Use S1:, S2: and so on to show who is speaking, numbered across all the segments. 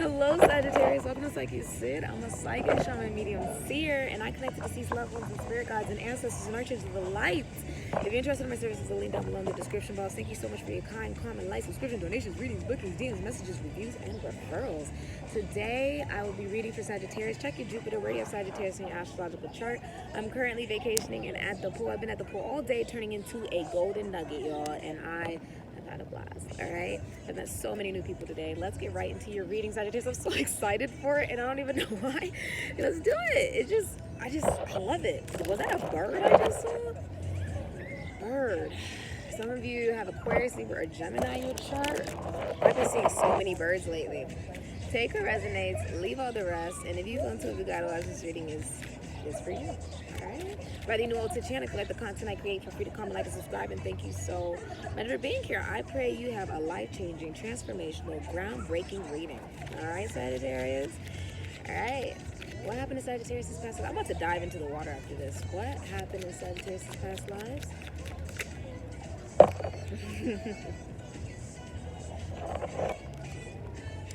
S1: Hello, Sagittarius. Welcome to Sikiksyd. I'm a psychic shaman, medium, seer, and I connect to deceased loved ones and spirit guides and ancestors and archers of the light. If you're interested in my services, the link down below in the description box. Thank you so much for your kind, comment, like, subscription, donations, readings, bookings, DMs, messages, reviews, and referrals. Today, I will be reading for Sagittarius. Check your Jupiter, where you have Sagittarius in your astrological chart. I'm currently vacationing and at the pool. I've been at the pool all day, turning into a golden nugget, y'all, and I had a blast. All right, I've met so many new people today. Let's get right into your readings, Sagittarius. I'm so excited for it, and I don't even know why. Let's do it. I love it. Was that a bird I just saw? Bird. Some of you have Aquarius, Libra, or Gemini in your chart. I've been seeing so many birds lately. Take what resonates, leave all the rest, and if you feel intuitive, God allows this reading is for you. Alright? Whether you new to the channel, collect the content I create, feel free to comment, like, and subscribe, and thank you so much for being here. I pray you have a life-changing, transformational, groundbreaking reading. Alright, Sagittarius? Alright. What happened to Sagittarius' past lives? I'm about to dive into the water after this. What happened in Sagittarius' past lives?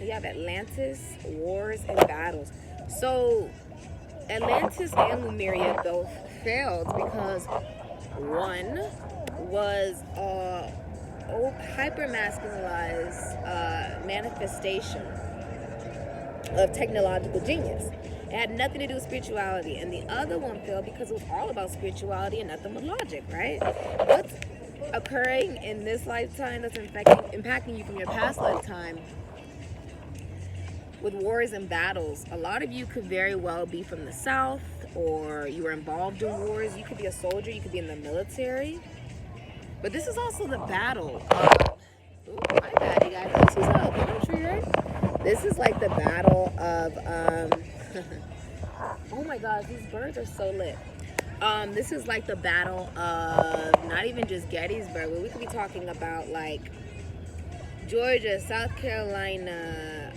S1: You have Atlantis, wars, and battles. So Atlantis and Lemuria both failed because one was a hyper-masculinized manifestation of technological genius. It had nothing to do with spirituality. And the other one failed because it was all about spirituality and nothing but logic, right? What's occurring in this lifetime that's impacting you from your past lifetime with wars and battles? A lot of you could very well be from the South, or you were involved in wars. You could be a soldier, you could be in the military. But this is also the battle of, ooh, my bad, you guys. This is a palm tree, right? This is like the battle of, oh my gosh, these birds are so lit. This is like the battle of not even just Gettysburg, but we could be talking about like Georgia, South Carolina,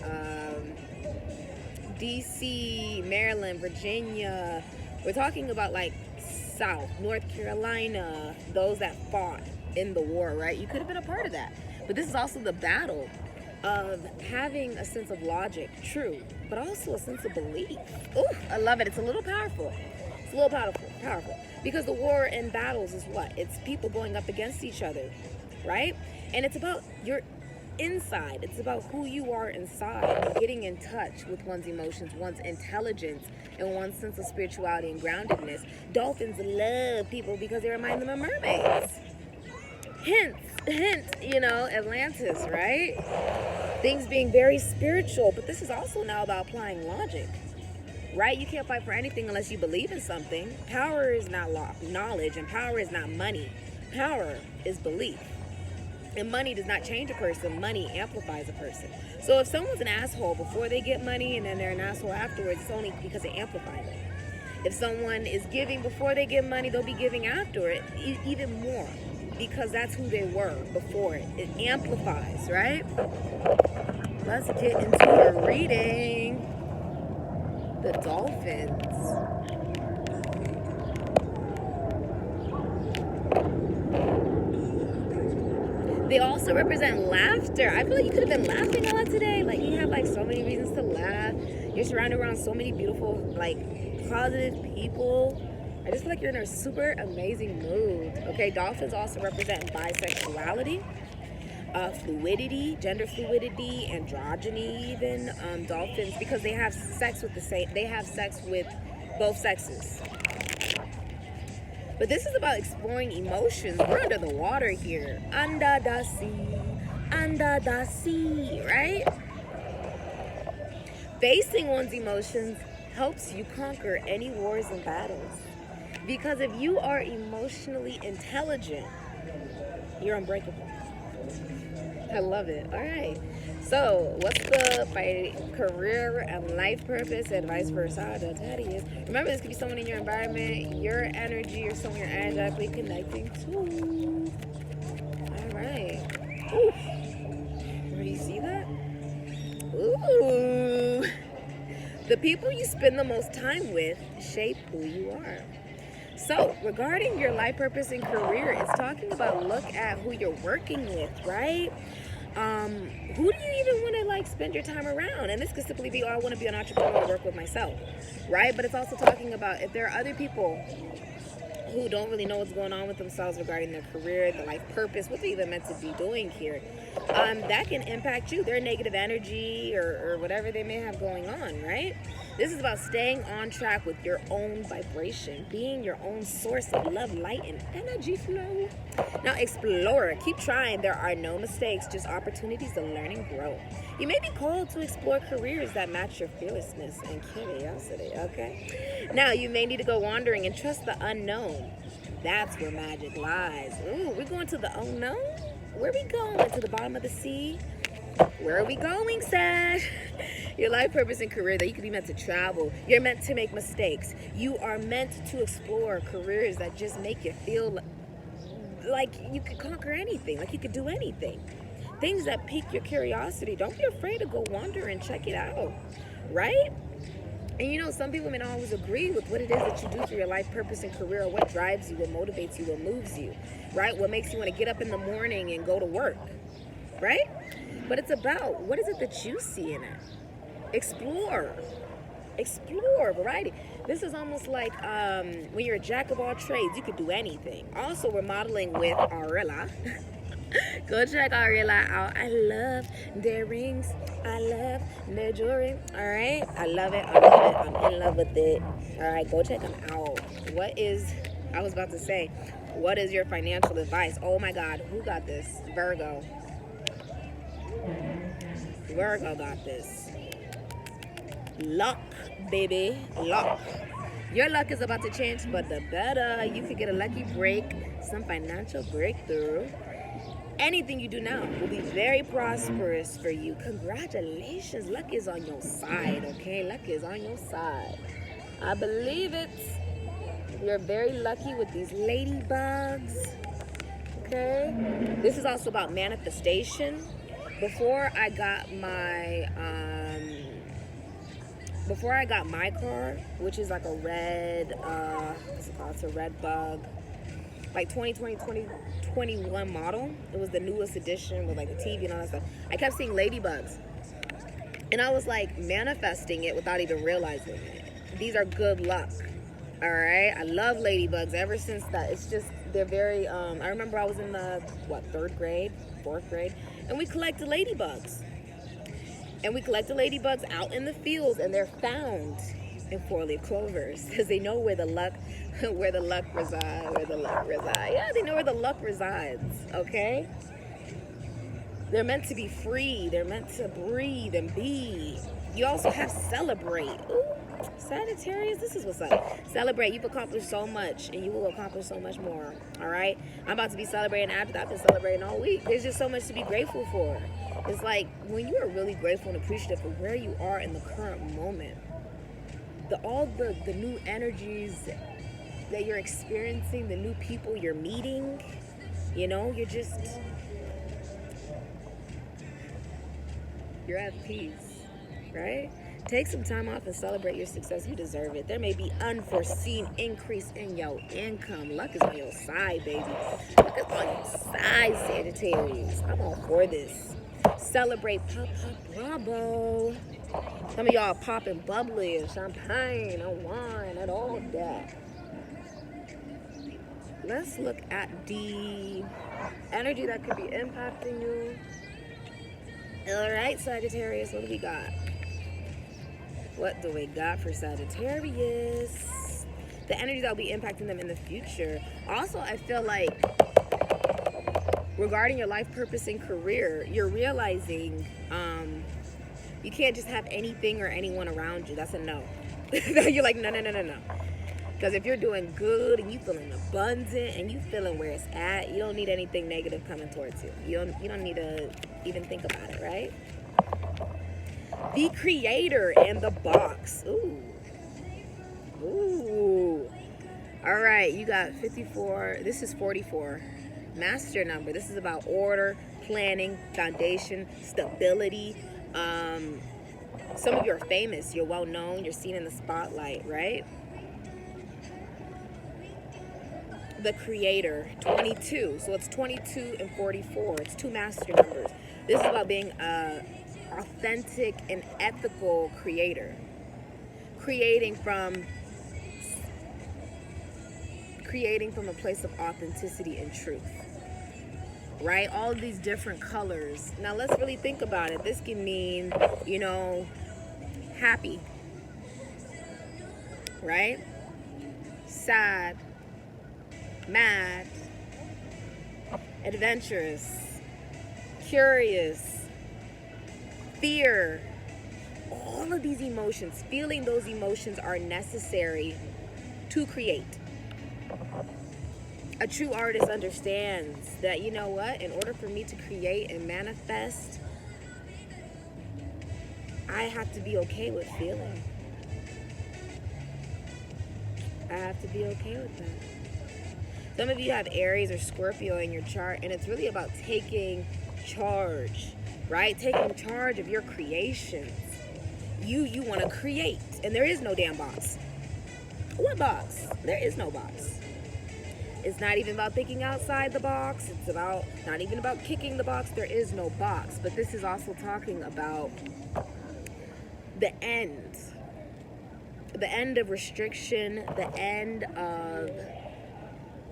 S1: DC, Maryland, Virginia. We're talking about like South, North Carolina, those that fought in the war, right? You could have been a part of that. But this is also the battle of having a sense of logic, true, but also a sense of belief. Ooh, I love it. It's a little powerful. It's a little powerful. Because the war and battles is what? It's people going up against each other, right? And it's about your inside. It's about who you are inside and getting in touch with one's emotions, one's intelligence, and one's sense of spirituality and groundedness. Dolphins love people because they remind them of mermaids. Hint, you know, Atlantis, right? Things being very spiritual, but this is also now about applying logic, right? You can't fight for anything unless you believe in something. Power is not knowledge, and power is not money. Power is belief. And money does not change a person. Money amplifies a person. So if someone's an asshole before they get money and then they're an asshole afterwards, it's only because they amplify it. If someone is giving before they get money, they'll be giving after it even more, because that's who they were before it. It amplifies, right? Let's get into your reading. The dolphins. They also represent laughter. I feel like you could have been laughing a lot today. Like, you have like so many reasons to laugh. You're surrounded around so many beautiful, like, positive people. I just feel like you're in a super amazing mood. Okay, dolphins also represent bisexuality, fluidity, gender fluidity, androgyny even. Dolphins, because they have sex with both sexes. But this is about exploring emotions. We're under the water here. Under the sea, right? Facing one's emotions helps you conquer any wars and battles. Because if you are emotionally intelligent, you're unbreakable. I love it. All right. So, what's the career and life purpose and vice versa? Sagittarius. Remember, this could be someone in your environment, your energy, or someone you're energetically connecting to. All right. Ooh. Do you see that? Ooh. The people you spend the most time with shape who you are. So, regarding your life purpose and career, it's talking about look at who you're working with, right? who do you even want to like spend your time around? And this could simply be, oh, I want to be an entrepreneur and work with myself, right? But it's also talking about if there are other people who don't really know what's going on with themselves regarding their career, their life purpose, what they're even meant to be doing here, that can impact you, their negative energy or whatever they may have going on, right? This is about staying on track with your own vibration, being your own source of love, light, and energy flow. Now, explore. Keep trying. There are no mistakes, just opportunities to learn and grow. You may be called to explore careers that match your fearlessness and curiosity, okay? Now, you may need to go wandering and trust the unknown. That's where magic lies. Ooh, we're going to the unknown? Where are we going? To the bottom of the sea? Where are we going, Sag? Your life purpose and career, that you could be meant to travel. You're meant to make mistakes. You are meant to explore careers that just make you feel like you could conquer anything, like you could do anything. Things that pique your curiosity. Don't be afraid to go wander and check it out, right? And you know, some people may not always agree with what it is that you do for your life purpose and career, or what drives you, what motivates you, what moves you, right? What makes you want to get up in the morning and go to work, right? But it's about, what is it that you see in it? Explore variety. This is almost like when you're a jack of all trades, you could do anything. Also, we're modeling with Aurilla. Go check Aurilla out. I love their rings. I love their jewelry. All right, I love it. I'm in love with it. All right, go check them out. What is your financial advice? Oh my God, who got this? Virgo got this. Luck, baby, luck. Your luck is about to change, but the better. You could get a lucky break, some financial breakthrough. Anything you do now will be very prosperous for you. Congratulations. Luck is on your side, okay? Luck is on your side. I believe it. You're very lucky with these ladybugs, okay? This is also about manifestation. Before I got my car, which is like a red, what's it called? It's a red bug, like 2021 model. It was the newest edition with like the TV and all that stuff. I kept seeing ladybugs, and I was like manifesting it without even realizing it. These are good luck. All right, I love ladybugs ever since that. It's just, they're very, I remember I was in the, fourth grade, and we collected ladybugs. And we collect the ladybugs out in the fields, and they're found in four-leaf clovers because they know where the luck resides. Yeah, they know where the luck resides, okay? They're meant to be free. They're meant to breathe and be. You also have celebrate. Ooh, Sagittarius, this is what's up. Celebrate. You've accomplished so much, and you will accomplish so much more, all right? I'm about to be celebrating after I've been celebrating all week. There's just so much to be grateful for. It's like when you are really grateful and appreciative for where you are in the current moment, all the new energies that you're experiencing, the new people you're meeting, you know, you're at peace, right? Take some time off and celebrate your success. You deserve it. There may be unforeseen increase in your income. Luck is on your side, baby. Luck is on your side, Sagittarius. I'm all for this. Celebrate, pop, bravo. Some of y'all popping bubbly and champagne and wine and all that. Let's look at the energy that could be impacting you. All right, Sagittarius, what do we got? What do we got for Sagittarius? The energy that will be impacting them in the future. Also, I feel like regarding your life purpose and career, you're realizing you can't just have anything or anyone around you. That's a no. You're like, no. Because if you're doing good and you feeling abundant and you feeling where it's at, you don't need anything negative coming towards you. You don't need to even think about it, right? The creator and the box. Ooh. All right, you got 54. This is 44. Master number. This is about order, planning, foundation, stability. Some of you are famous. You're well known. You're seen in the spotlight, right? The creator, 22. So it's 22 and 44. It's two master numbers. This is about being a authentic and ethical creator. Creating from a place of authenticity and truth. Right? All of these different colors. Now let's really think about it. This can mean, you know, happy. Right? Sad. Mad. Adventurous. Curious. Fear. All of these emotions, feeling those emotions are necessary to create. A true artist understands that, you know what, in order for me to create and manifest, I have to be okay with feeling. I have to be okay with that. Some of you have Aries or Scorpio in your chart, and it's really about taking charge, right? Taking charge of your creations. You want to create, and there is no damn box. What box? There is no box. It's not even about thinking outside the box. It's not even about kicking the box. There is no box. But this is also talking about the end. The end of restriction, the end of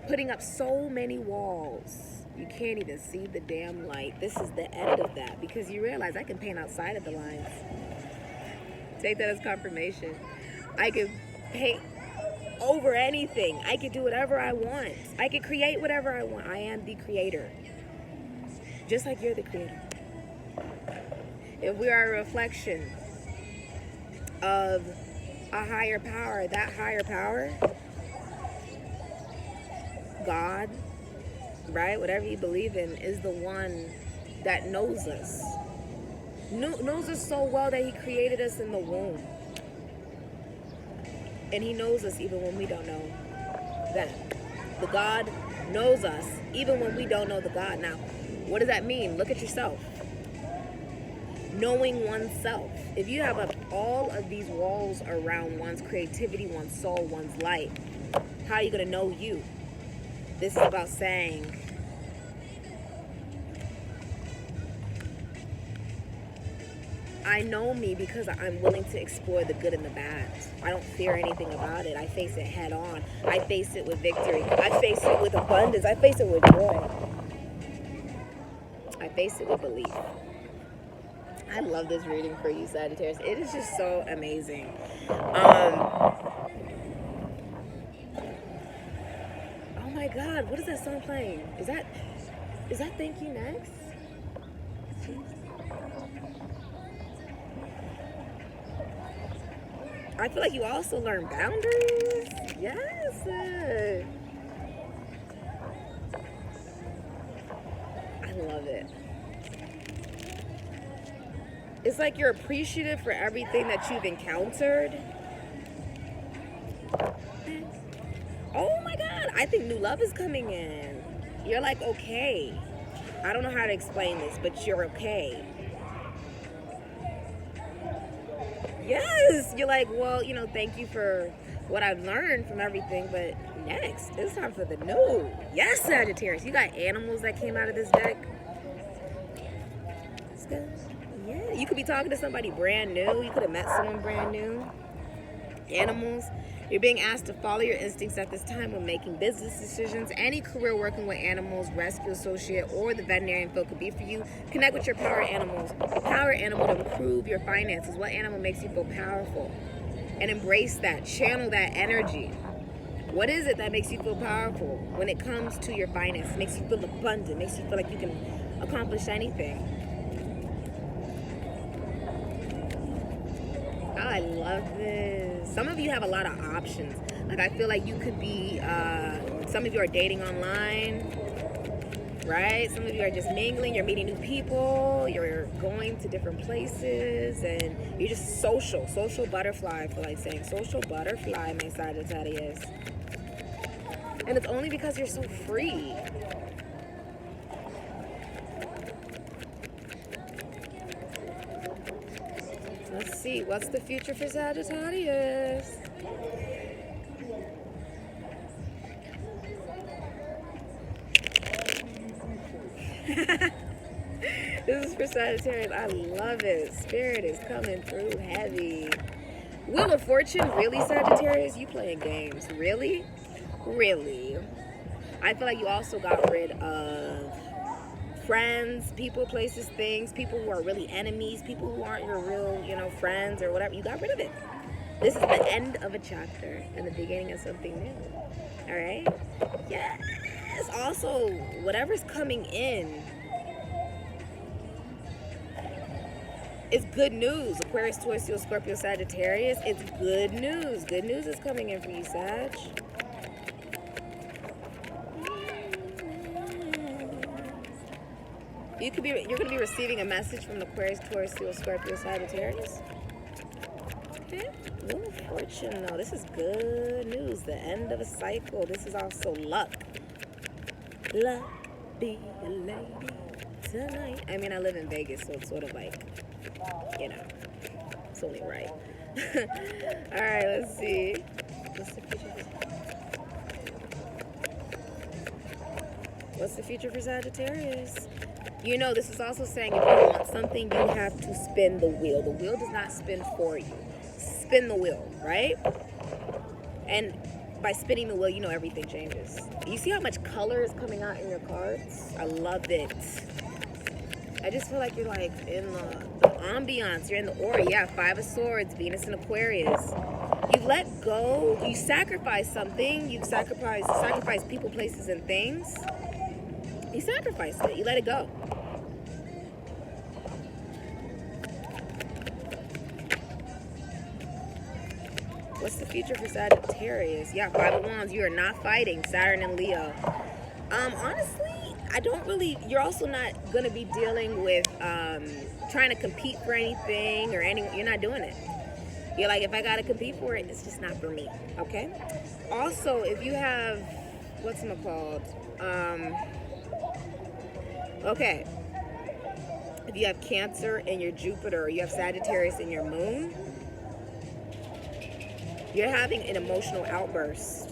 S1: putting up so many walls. You can't even see the damn light. This is the end of that, because you realize I can paint outside of the lines. Take that as confirmation. I can paint over anything. I can do whatever I want. I can create whatever I want. I am the creator. Just like you're the creator. If we are a reflection of a higher power, that higher power, God, right? Whatever you believe in, is the one that knows us. Knows us so well that he created us in the womb. And he knows us even when we don't know them. The God knows us even when we don't know the God. Now, what does that mean? Look at yourself. Knowing oneself. If you have all of these walls around one's creativity, one's soul, one's light, how are you going to know you? This is about saying, I know me because I'm willing to explore the good and the bad. I don't fear anything about it. I face it head on. I face it with victory. I face it with abundance. I face it with joy. I face it with belief. I love this reading for you, Sagittarius. It is just so amazing. Oh my God, what is that song playing? Is that Thank You Next? I feel like you also learn boundaries. Yes. I love it. It's like you're appreciative for everything that you've encountered. Oh my God, I think new love is coming in. You're like, okay. I don't know how to explain this, but you're okay. Yes, you're like, well, thank you for what I've learned from everything, but next, it's time for the new. Yes, Sagittarius, you got animals that came out of this deck. It's good. Yeah, you could be talking to somebody brand new. You could have met someone brand new. Animals. You're being asked to follow your instincts at this time when making business decisions. Any career working with animals, rescue associate, or the veterinarian field could be for you. Connect with your power animals. Power animal to improve your finances. What animal makes you feel powerful? And embrace that. Channel that energy. What is it that makes you feel powerful when it comes to your finances? Makes you feel abundant. Makes you feel like you can accomplish anything. Oh, I love this. Some of you have a lot of options. Like, I feel like you could be, some of you are dating online, right? Some of you are just mingling, you're meeting new people, you're going to different places, and you're just social butterfly, I feel like saying. Social butterfly, my Sagittarius. And it's only because you're so free. Let's see, what's the future for Sagittarius? This is for Sagittarius. I love it. Spirit is coming through heavy. Wheel of Fortune, really, Sagittarius? You playing games. Really? Really? I feel like you also got rid of friends, people, places, things, people who are really enemies, people who aren't your real, you know, friends or whatever. You got rid of it. This is the end of a chapter and the beginning of something new. All right? Yes. Also, whatever's coming in is good news. Aquarius, Taurus, Leo, Scorpio, Sagittarius. It's good news. Good news is coming in for you, Sag. You're gonna be receiving a message from the Aquarius, Taurus, Leo, Scorpio, Sagittarius. Okay. Wheel of Fortune, though. This is good news. The end of a cycle. This is also luck. Luck, be a lady tonight. I mean, I live in Vegas, so it's sort of like, you know, it's only right. All right, let's see. What's the future for Sagittarius? You know, this is also saying if you want something, you have to spin the wheel. The wheel does not spin for you. Spin the wheel, right? And by spinning the wheel, you know everything changes. You see how much color is coming out in your cards? I love it. I just feel like you're like in the ambiance. You're in the aura. Yeah, Five of Swords, Venus and Aquarius. You let go. You sacrifice something. You sacrifice people, places, and things. You sacrifice it. You let it go. What's the future for Sagittarius? Yeah, Five of Wands. You are not fighting. Saturn and Leo. Honestly, I don't really. You're also not gonna be dealing with trying to compete for anything or any. You're not doing it. You're like, if I gotta compete for it, it's just not for me. Okay. Also, if you have what's it called? Okay. If you have Cancer in your Jupiter, or you have Sagittarius in your Moon, you're having an emotional outburst.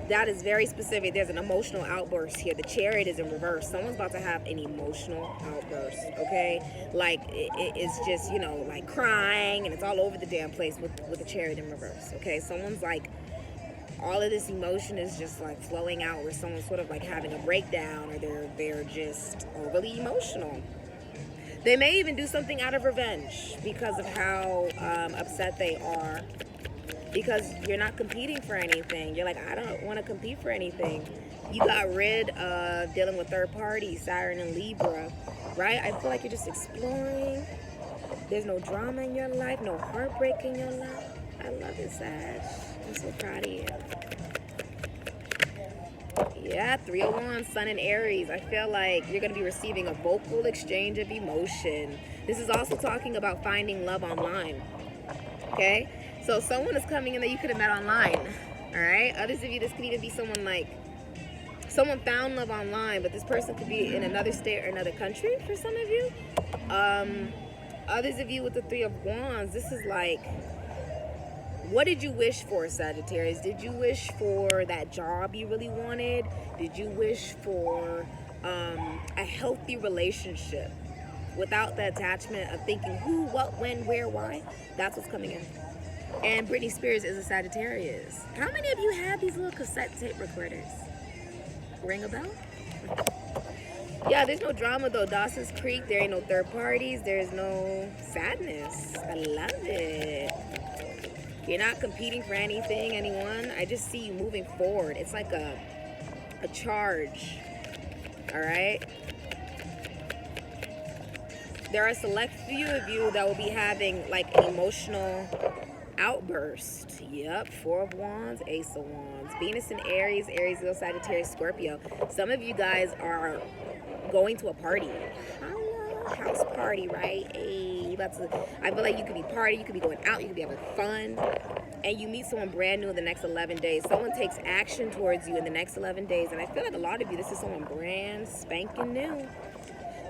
S1: That is very specific. There's an emotional outburst here. The Chariot is in reverse. Someone's about to have an emotional outburst, okay? Like, it's just, you know, like crying, and it's all over the damn place with the Chariot in reverse, okay? Someone's like, all of this emotion is just like flowing out, where someone's sort of like having a breakdown, or they're just overly emotional. They may even do something out of revenge because of how upset they are. Because you're not competing for anything. You're like, I don't want to compete for anything. You got rid of dealing with third parties, Saturn and Libra, right? I feel like you're just exploring. There's no drama in your life, no heartbreak in your life. I love it, Sag. I'm so proud of you. Yeah, 3 of Wands, Sun and Aries. I feel like you're going to be receiving a vocal exchange of emotion. This is also talking about finding love online, okay? So someone is coming in that you could have met online, all right? Others of you, this could even be someone like, someone found love online, but this person could be in another state or another country for some of you. Others of you with the 3 of Wands, this is like, what did you wish for, Sagittarius? Did you wish for that job you really wanted? Did you wish for a healthy relationship without the attachment of thinking who, what, when, where, why? That's what's coming in. And Britney Spears is a Sagittarius. How many of you have these little cassette tape recorders? Ring a bell? Yeah, there's no drama though. Dawson's Creek, there ain't no third parties. There's no sadness. I love it. You're not competing for anything, anyone. I just see you moving forward. It's like a charge, all right? There are a select few of you that will be having like an emotional outburst. Yep, 4 of Wands, Ace of Wands. Venus in Aries, Aries, Leo, Sagittarius, Scorpio. Some of you guys are going to a party. House party, right? Hey, I feel like you could be partying, you could be going out, you could be having fun, and you meet someone brand new in the next 11 days. Someone takes action towards you in the next 11 days, and I feel like a lot of you, this is someone brand spanking new.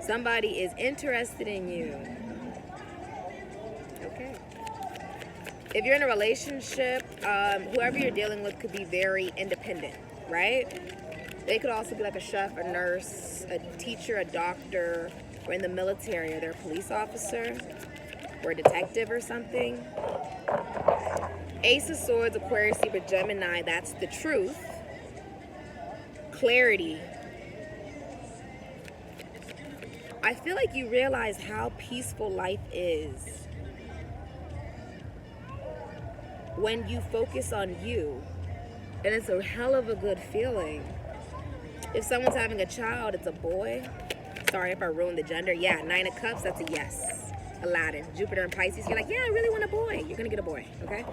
S1: Somebody is interested in you. Okay. If you're in a relationship, whoever you're dealing with could be very independent, right? They could also be like a chef, a nurse, a teacher, a doctor, or in the military, or they're a police officer, or a detective or something. Ace of Swords, Aquarius, Libra, Gemini, that's the truth. Clarity. I feel like you realize how peaceful life is when you focus on you. And it's a hell of a good feeling. If someone's having a child, it's a boy. Sorry if I ruined the gender. Yeah, 9 of Cups, that's a yes. Aladdin, Jupiter and Pisces, you're like, yeah, I really want a boy. You're gonna get a boy, okay?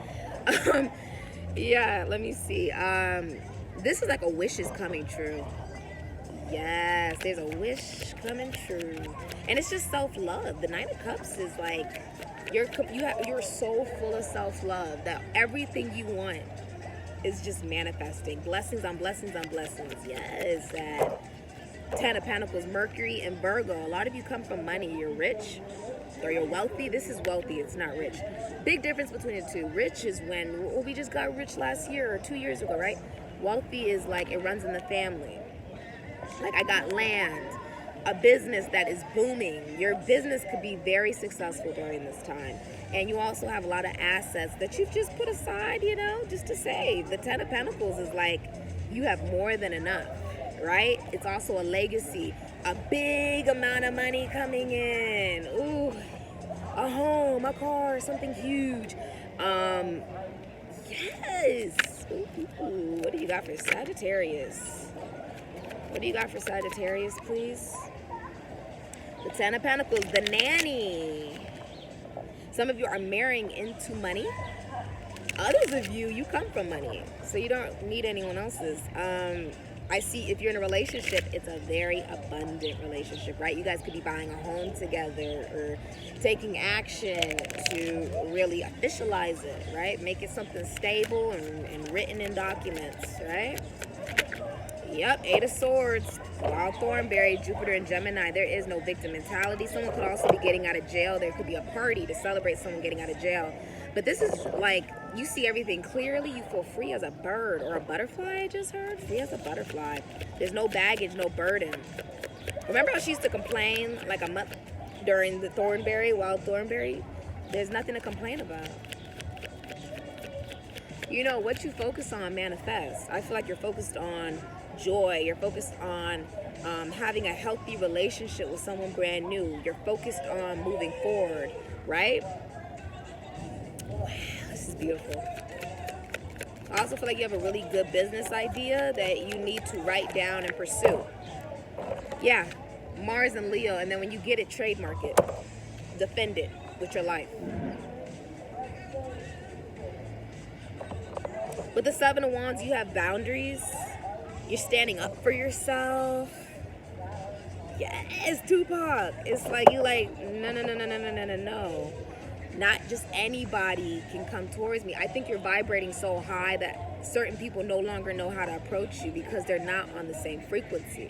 S1: Yeah, let me see. This is like a wish is coming true. Yes, there's a wish coming true. And it's just self-love. The 9 of Cups is like, you're so full of self-love that everything you want is just manifesting. Blessings on blessings on blessings. Yes, that 10 of Pentacles, Mercury and Virgo. A lot of you come from money. You're rich or you're wealthy. This is wealthy. It's not rich. Big difference between the two. Rich is when, well, we just got rich last year or 2 years ago, right? Wealthy is like it runs in the family. Like I got land, a business that is booming. Your business could be very successful during this time. And you also have a lot of assets that you've just put aside, you know, just to save. The 10 of Pentacles is like you have more than enough, right? It's also a legacy, a big amount of money coming in. Ooh, a home, a car, something huge. Yes. Ooh, what do you got for Sagittarius? What do you got for Sagittarius, please? The 10 of Pentacles, the nanny. Some of you are marrying into money. Others of you, you come from money, so you don't need anyone else's. I see if you're in a relationship, it's a very abundant relationship, right? You guys could be buying a home together or taking action to really officialize it, right? Make it something stable and written in documents, right? Yep, 8 of Swords, Wild Thornberry, Jupiter and Gemini. There is no victim mentality. Someone could also be getting out of jail. There could be a party to celebrate someone getting out of jail. But this is like, you see everything clearly. You feel free as a bird or a butterfly, I just heard. Free as a butterfly. There's no baggage, no burden. Remember how she used to complain like a month during the Thornberry, Wild Thornberry? There's nothing to complain about. You know, what you focus on manifests. I feel like you're focused on joy. You're focused on having a healthy relationship with someone brand new. You're focused on moving forward, right? Wow, this is beautiful. I also feel like you have a really good business idea that you need to write down and pursue. Yeah, Mars and Leo, and then when you get it, trademark it. Defend it with your life. With the 7 of Wands, you have boundaries. You're standing up for yourself. Yes, Tupac. It's like you like, no. Not just anybody can come towards me. I think you're vibrating so high that certain people no longer know how to approach you because they're not on the same frequency.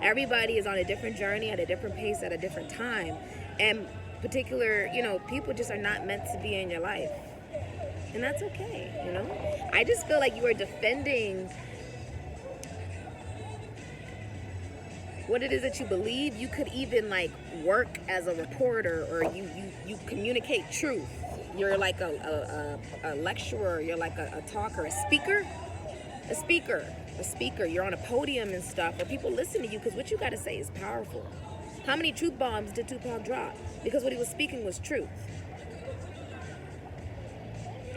S1: Everybody is on a different journey at a different pace at a different time. And particular, you know, people just are not meant to be in your life. And that's okay, you know? I just feel like you are defending what it is that you believe. You could even like work as a reporter, or you communicate truth. You're like a lecturer, you're like a talker, a speaker. You're on a podium and stuff where people listen to you because what you got to say is powerful. How many truth bombs did Tupac drop? Because what he was speaking was truth.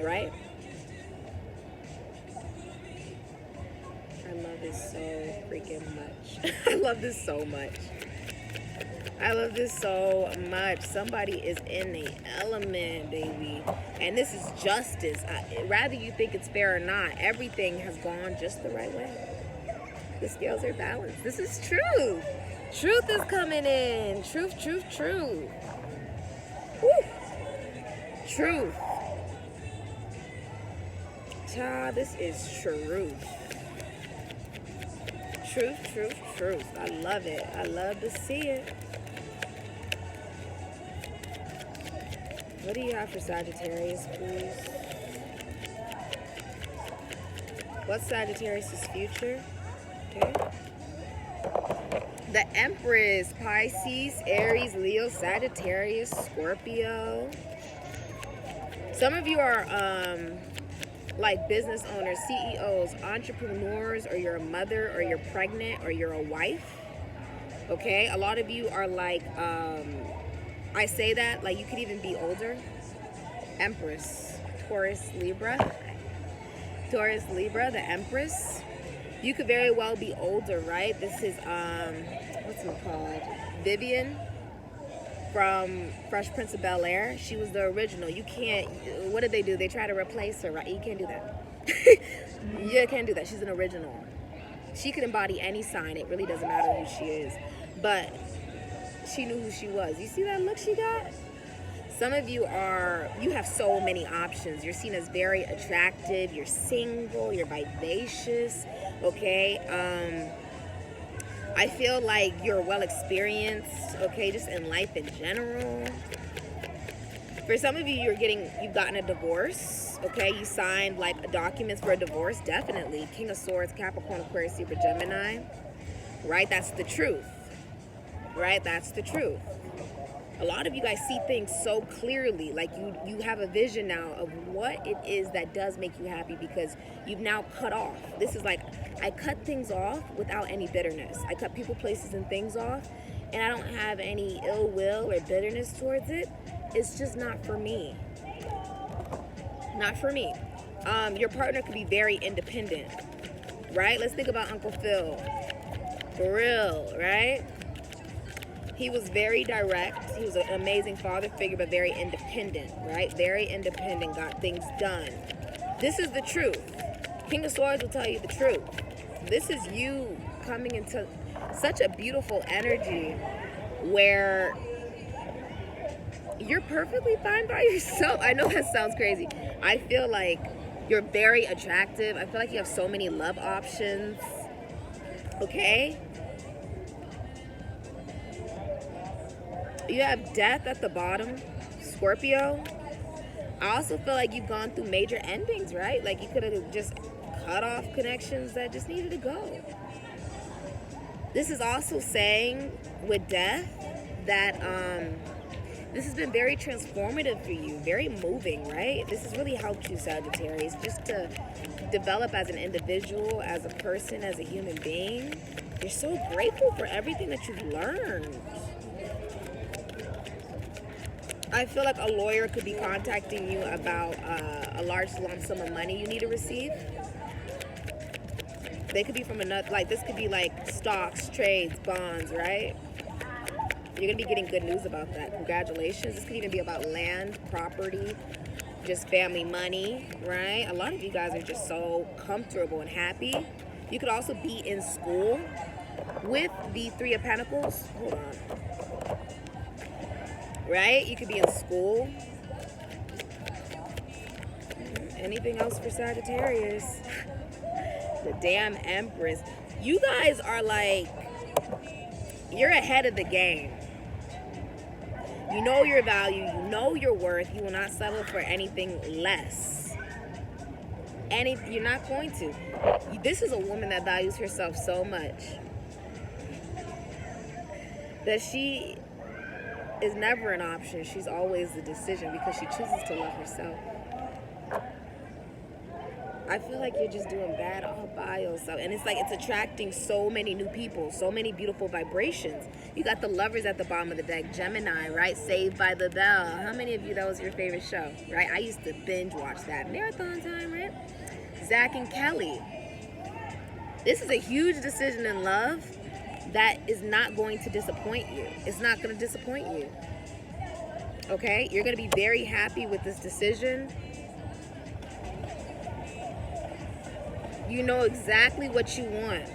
S1: Right? I love this so freaking much. I love this so much. I love this so much. Somebody is in the element, baby. And this is justice. Rather you think it's fair or not, everything has gone just the right way. The scales are balanced. This is truth. Truth is coming in. Truth. Woo. Truth. Child, this is truth. Truth. I love it. I love to see it. What do you have for Sagittarius, please? What's Sagittarius' future? Okay. The Empress, Pisces, Aries, Leo, Sagittarius, Scorpio. Some of you are like business owners, CEOs, entrepreneurs, or you're a mother, or you're pregnant, or you're a wife. Okay, a lot of you are like, I say that like you could even be older. Empress, Taurus, Libra, the Empress. You could very well be older, right? This is what's it called? Vivian from Fresh Prince of Bel-Air. She was the original. You can't, what did they do? They try to replace her, right? You can't do that. You can't do that. She's an original. She could embody any sign. It really doesn't matter who she is. But she knew who she was. You see that look she got? Some of you you have so many options. You're seen as very attractive. You're single. You're vivacious. Okay? I feel like you're well experienced, okay, just in life in general. For some of you, you've gotten a divorce, okay? You signed like documents for a divorce, definitely. King of Swords, Capricorn, Aquarius, Libra, Gemini, right? That's the truth, right? That's the truth. A lot of you guys see things so clearly, like you have a vision now of what it is that does make you happy because you've now cut off. This is like, I cut things off without any bitterness. I cut people, places, and things off, and I don't have any ill will or bitterness towards it. It's just not for me. Not for me. Your partner could be very independent, right? Let's think about Uncle Phil. For real, right? He was very direct. He was an amazing father figure, but very independent, right? Very independent, got things done. This is the truth. King of Swords will tell you the truth. This is you coming into such a beautiful energy where you're perfectly fine by yourself. I know that sounds crazy. I feel like you're very attractive. I feel like you have so many love options. Okay? You have death at the bottom, Scorpio. I also feel like you've gone through major endings, right? Like you could have just cut off connections that just needed to go. This is also saying with death that this has been very transformative for you, very moving, right? This has really helped you, Sagittarius, just to develop as an individual, as a person, as a human being. You're so grateful for everything that you've learned. I feel like a lawyer could be contacting you about a large lump sum of money you need to receive. They could be from another, like this could be like stocks, trades, bonds, right? You're going to be getting good news about that. Congratulations. This could even be about land, property, just family money, right? A lot of you guys are just so comfortable and happy. You could also be in school with the Three of Pentacles. Hold on. Right? You could be in school. Anything else for Sagittarius? The damn Empress. You guys are like, you're ahead of the game. You know your value. You know your worth. You will not settle for anything less. You're not going to. This is a woman that values herself so much that she is never an option. She's always the decision because she chooses to love herself. I feel like you're just doing bad all by yourself. And it's like it's attracting so many new people, so many beautiful vibrations. You got the Lovers at the bottom of the deck, Gemini, right? Saved by the Bell. How many of you, that was your favorite show, right? I used to binge watch that. Marathon time, right? Zach and Kelly. This is a huge decision in love that is not going to disappoint you. It's not going to disappoint you. Okay? You're going to be very happy with this decision. You know exactly what you want.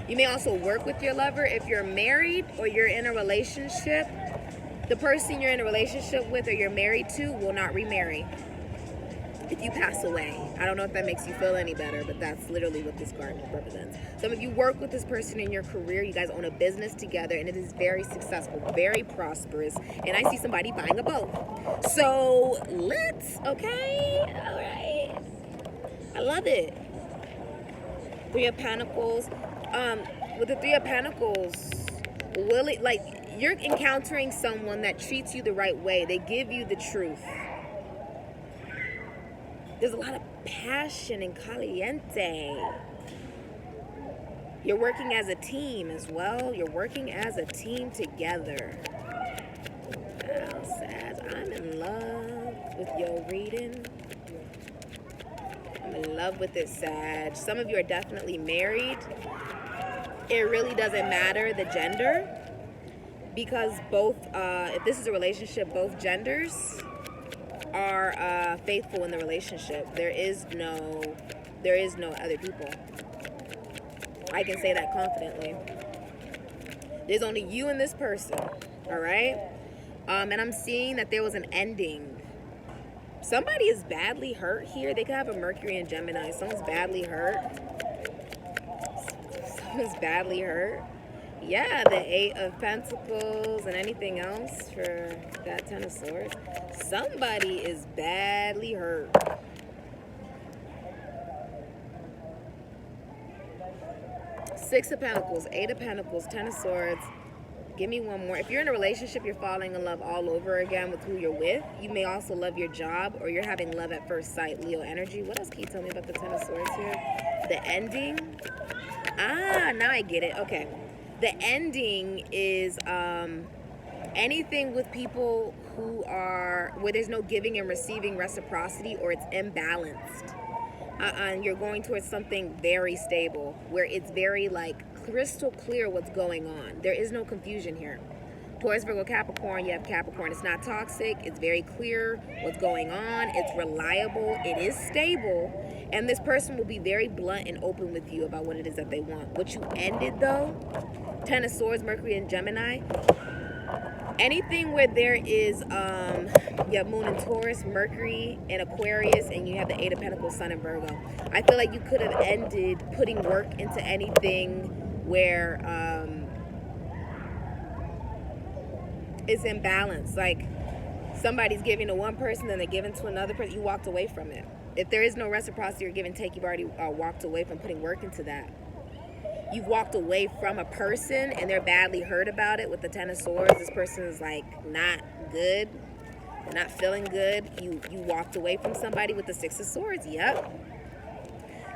S1: You may also work with your lover. If you're married or you're in a relationship, the person you're in a relationship with or you're married to will not remarry if you pass away. I don't know if that makes you feel any better, but that's literally what this card represents. Some of you work with this person in your career. You guys own a business together, and it is very successful, very prosperous. And I see somebody buying a boat. So let's, okay, all right. I love it. Three of Pentacles. With the Three of Pentacles, you're encountering someone that treats you the right way. They give you the truth. There's a lot of passion and caliente. You're working as a team as well. You're working as a team together. Wow, Sag, I'm in love with your reading. I'm in love with it, Sag. Some of you are definitely married. It really doesn't matter the gender, because both, if this is a relationship, both genders are faithful in the relationship. There is no other people. I can say that confidently. There's only you and this person, all right? And I'm seeing that there was an ending. Somebody is badly hurt here. They could have a Mercury and Gemini. Someone's badly hurt. Someone's badly hurt. Yeah, the Eight of Pentacles and anything else for that Ten of Swords. Somebody is badly hurt. Six of Pentacles, Eight of Pentacles, Ten of Swords. Give me one more. If you're in a relationship, you're falling in love all over again with who you're with. You may also love your job, or you're having love at first sight, Leo energy. What else can you tell me about the Ten of Swords here? The ending. Ah, now I get it. Okay. The ending is anything with people where there's no giving and receiving reciprocity, or it's imbalanced. And you're going towards something very stable, where it's very crystal clear what's going on. There is no confusion here. Taurus, Virgo, Capricorn, you have Capricorn. It's not toxic. It's very clear what's going on. It's reliable. It is stable. And this person will be very blunt and open with you about what it is that they want. What you ended, though, Ten of Swords, Mercury and Gemini. Anything where there is, you have Moon in Taurus, Mercury in Aquarius, and you have the Eight of Pentacles, Sun in Virgo. I feel like you could have ended putting work into anything where it's imbalanced. Like somebody's giving to one person, then they're giving to another person. You walked away from it. If there is no reciprocity or give and take, you've already walked away from putting work into that. You've walked away from a person and they're badly hurt about it with the Ten of Swords. This person is not good. They're not feeling good. You walked away from somebody with the Six of Swords. Yep.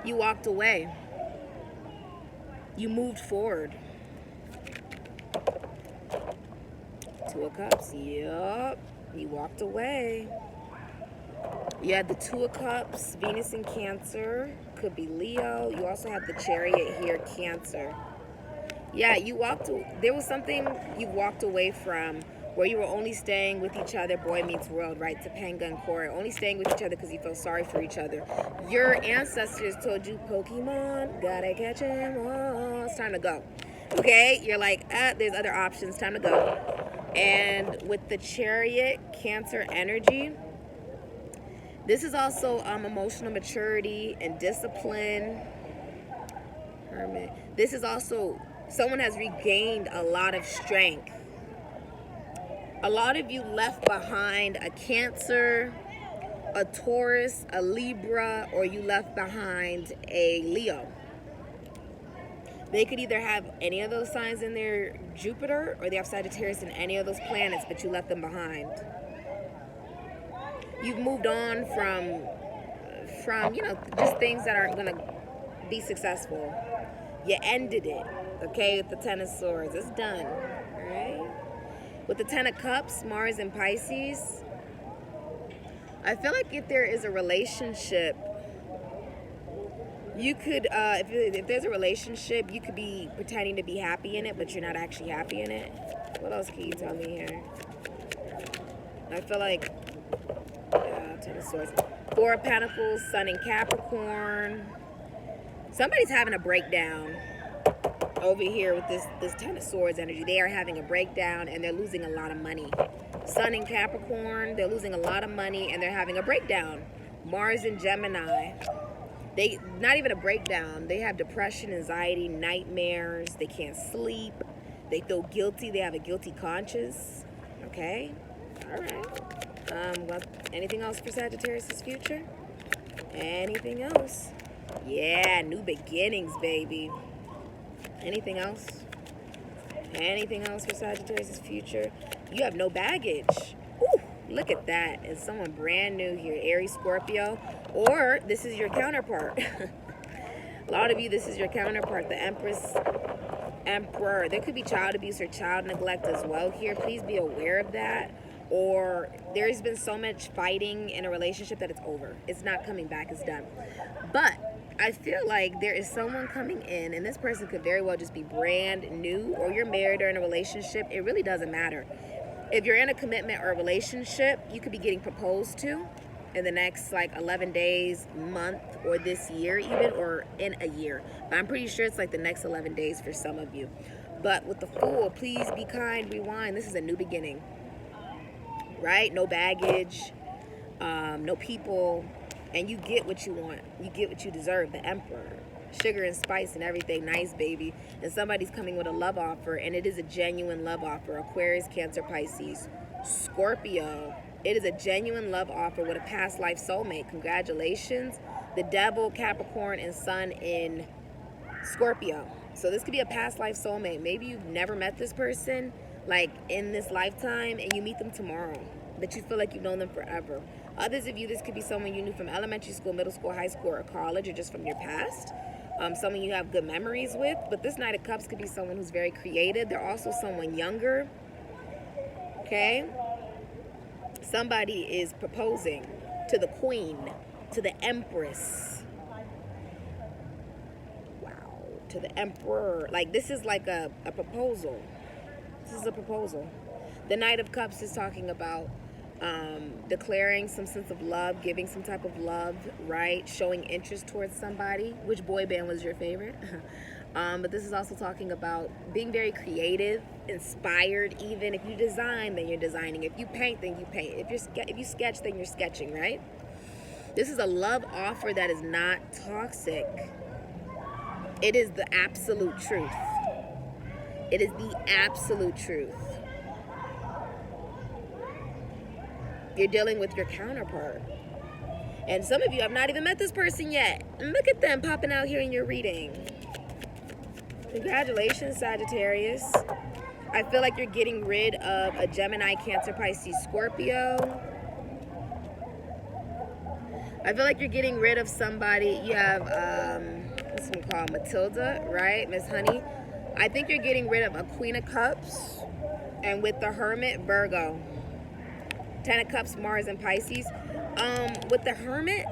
S1: You walked away. You moved forward. Two of Cups. Yep. You walked away. You had the Two of Cups, Venus in Cancer, could be Leo. You also have the Chariot here, Cancer. Yeah, there was something you walked away from where you were only staying with each other, boy meets world, right? Topanga and Cora, only staying with each other because you felt sorry for each other. Your ancestors told you, Pokemon, gotta catch 'em all. It's time to go. Okay? You're like, there's other options, time to go. And with the Chariot, Cancer energy, this is also emotional maturity and discipline. Hermit. This is also, someone has regained a lot of strength. A lot of you left behind a Cancer, a Taurus, a Libra, or you left behind a Leo. They could either have any of those signs in their Jupiter, or they have Sagittarius in any of those planets, but you left them behind. You've moved on from just things that aren't going to be successful. You ended it, okay, with the Ten of Swords. It's done, all right? With the Ten of Cups, Mars and Pisces, I feel like if there is a relationship, you could, if there's a relationship, you could be pretending to be happy in it, but you're not actually happy in it. What else can you tell me here? I feel like, Ten of Swords. Four of Pentacles, Sun in Capricorn. Somebody's having a breakdown over here with this Ten of Swords energy. They are having a breakdown and they're losing a lot of money. Sun in Capricorn, they're losing a lot of money and they're having a breakdown. Mars in Gemini. Not even a breakdown. They have depression, anxiety, nightmares. They can't sleep. They feel guilty. They have a guilty conscience. Okay? All right. Anything else for Sagittarius' future? Anything else? Yeah, new beginnings, baby. Anything else? Anything else for Sagittarius' future? You have no baggage. Ooh, look at that. And someone brand new here, Aries, Scorpio. Or this is your counterpart. A lot of you, this is your counterpart, the Empress, Emperor. There could be child abuse or child neglect as well here. Please be aware of that. Or there's been so much fighting in a relationship that it's over. It's not coming back. It's done. But I feel like there is someone coming in, and this person could very well just be brand new, or you're married or in a relationship. It really doesn't matter. If you're in a commitment or a relationship, you could be getting proposed to in the next like 11 days, month, or this year even, or in a year. But I'm pretty sure it's like the next 11 days for some of you. But with the Fool, please be kind, rewind. This is a new beginning, right? No baggage, no people, and you get what you want. You get what you deserve, the Emperor. Sugar and spice and everything, nice, baby. And somebody's coming with a love offer, and it is a genuine love offer. Aquarius, Cancer, Pisces, Scorpio. It is a genuine love offer with a past life soulmate. Congratulations. The Devil, Capricorn, and Sun in Scorpio. So this could be a past life soulmate. Maybe you've never met this person, like in this lifetime, and you meet them tomorrow, but you feel like you've known them forever. Others of you, this could be someone you knew from elementary school, middle school, high school, or college, or just from your past. Someone you have good memories with. But this Knight of Cups could be someone who's very creative. They're also someone younger. Okay? Somebody is proposing to the Queen, to the Empress. Wow. To the Emperor. Like, this is like a proposal. This is a proposal. The Knight of Cups is talking about declaring some sense of love, giving some type of love, right? Showing interest towards somebody. Which boy band was your favorite? But this is also talking about being very creative, inspired even. If you design, then you're designing. If you paint, then you paint. If you sketch, then you're sketching, right? This is a love offer that is not toxic. It is the absolute truth. It is the absolute truth. You're dealing with your counterpart. And some of you have not even met this person yet. And look at them popping out here in your reading. Congratulations, Sagittarius. I feel like you're getting rid of a Gemini, Cancer, Pisces, Scorpio. I feel like you're getting rid of somebody. You have, what's it called? Matilda, right? Miss Honey. I think you're getting rid of a Queen of Cups. And with the Hermit, Virgo. 10 of Cups, Mars, and Pisces. With the Hermit,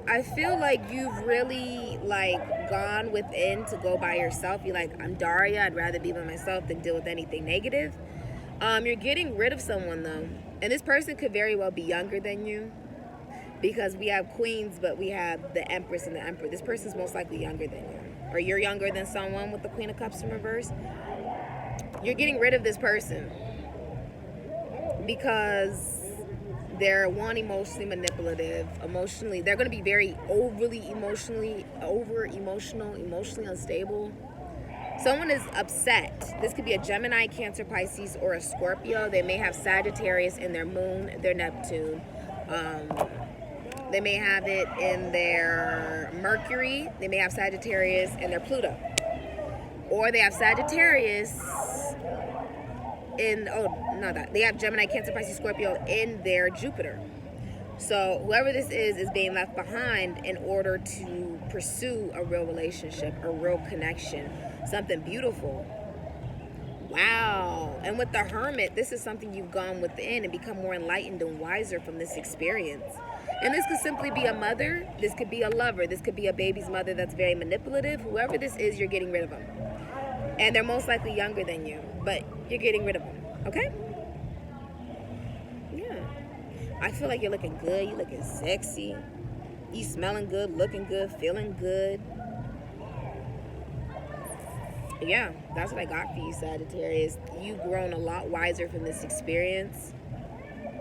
S1: I feel like you've really like gone within to go by yourself. You're like, I'm Daria, I'd rather be by myself than deal with anything negative. You're getting rid of someone though. And this person could very well be younger than you, because we have queens, but we have the Empress and the Emperor. This person's most likely younger than you. Or you're younger than someone with the Queen of Cups in reverse. You're getting rid of this person because they're emotionally manipulative, they're going to be very overly emotionally unstable. Someone is upset. This could be a Gemini, Cancer, Pisces, or a Scorpio. They may have Sagittarius in their moon, their Neptune. They may have it in their Mercury. They may have Sagittarius in their Pluto. Or they have Sagittarius they have Gemini, Cancer, Pisces, Scorpio in their Jupiter. So whoever this is being left behind in order to pursue a real relationship, a real connection, something beautiful. Wow. And with the Hermit, this is something you've gone within and become more enlightened and wiser from this experience. And this could simply be a mother. This could be a lover. This could be a baby's mother that's very manipulative. Whoever this is, you're getting rid of them. And they're most likely younger than you, but you're getting rid of them, okay? Yeah. I feel like you're looking good. You're looking sexy. You smelling good, looking good, feeling good. Yeah, that's what I got for you, Sagittarius. You've grown a lot wiser from this experience.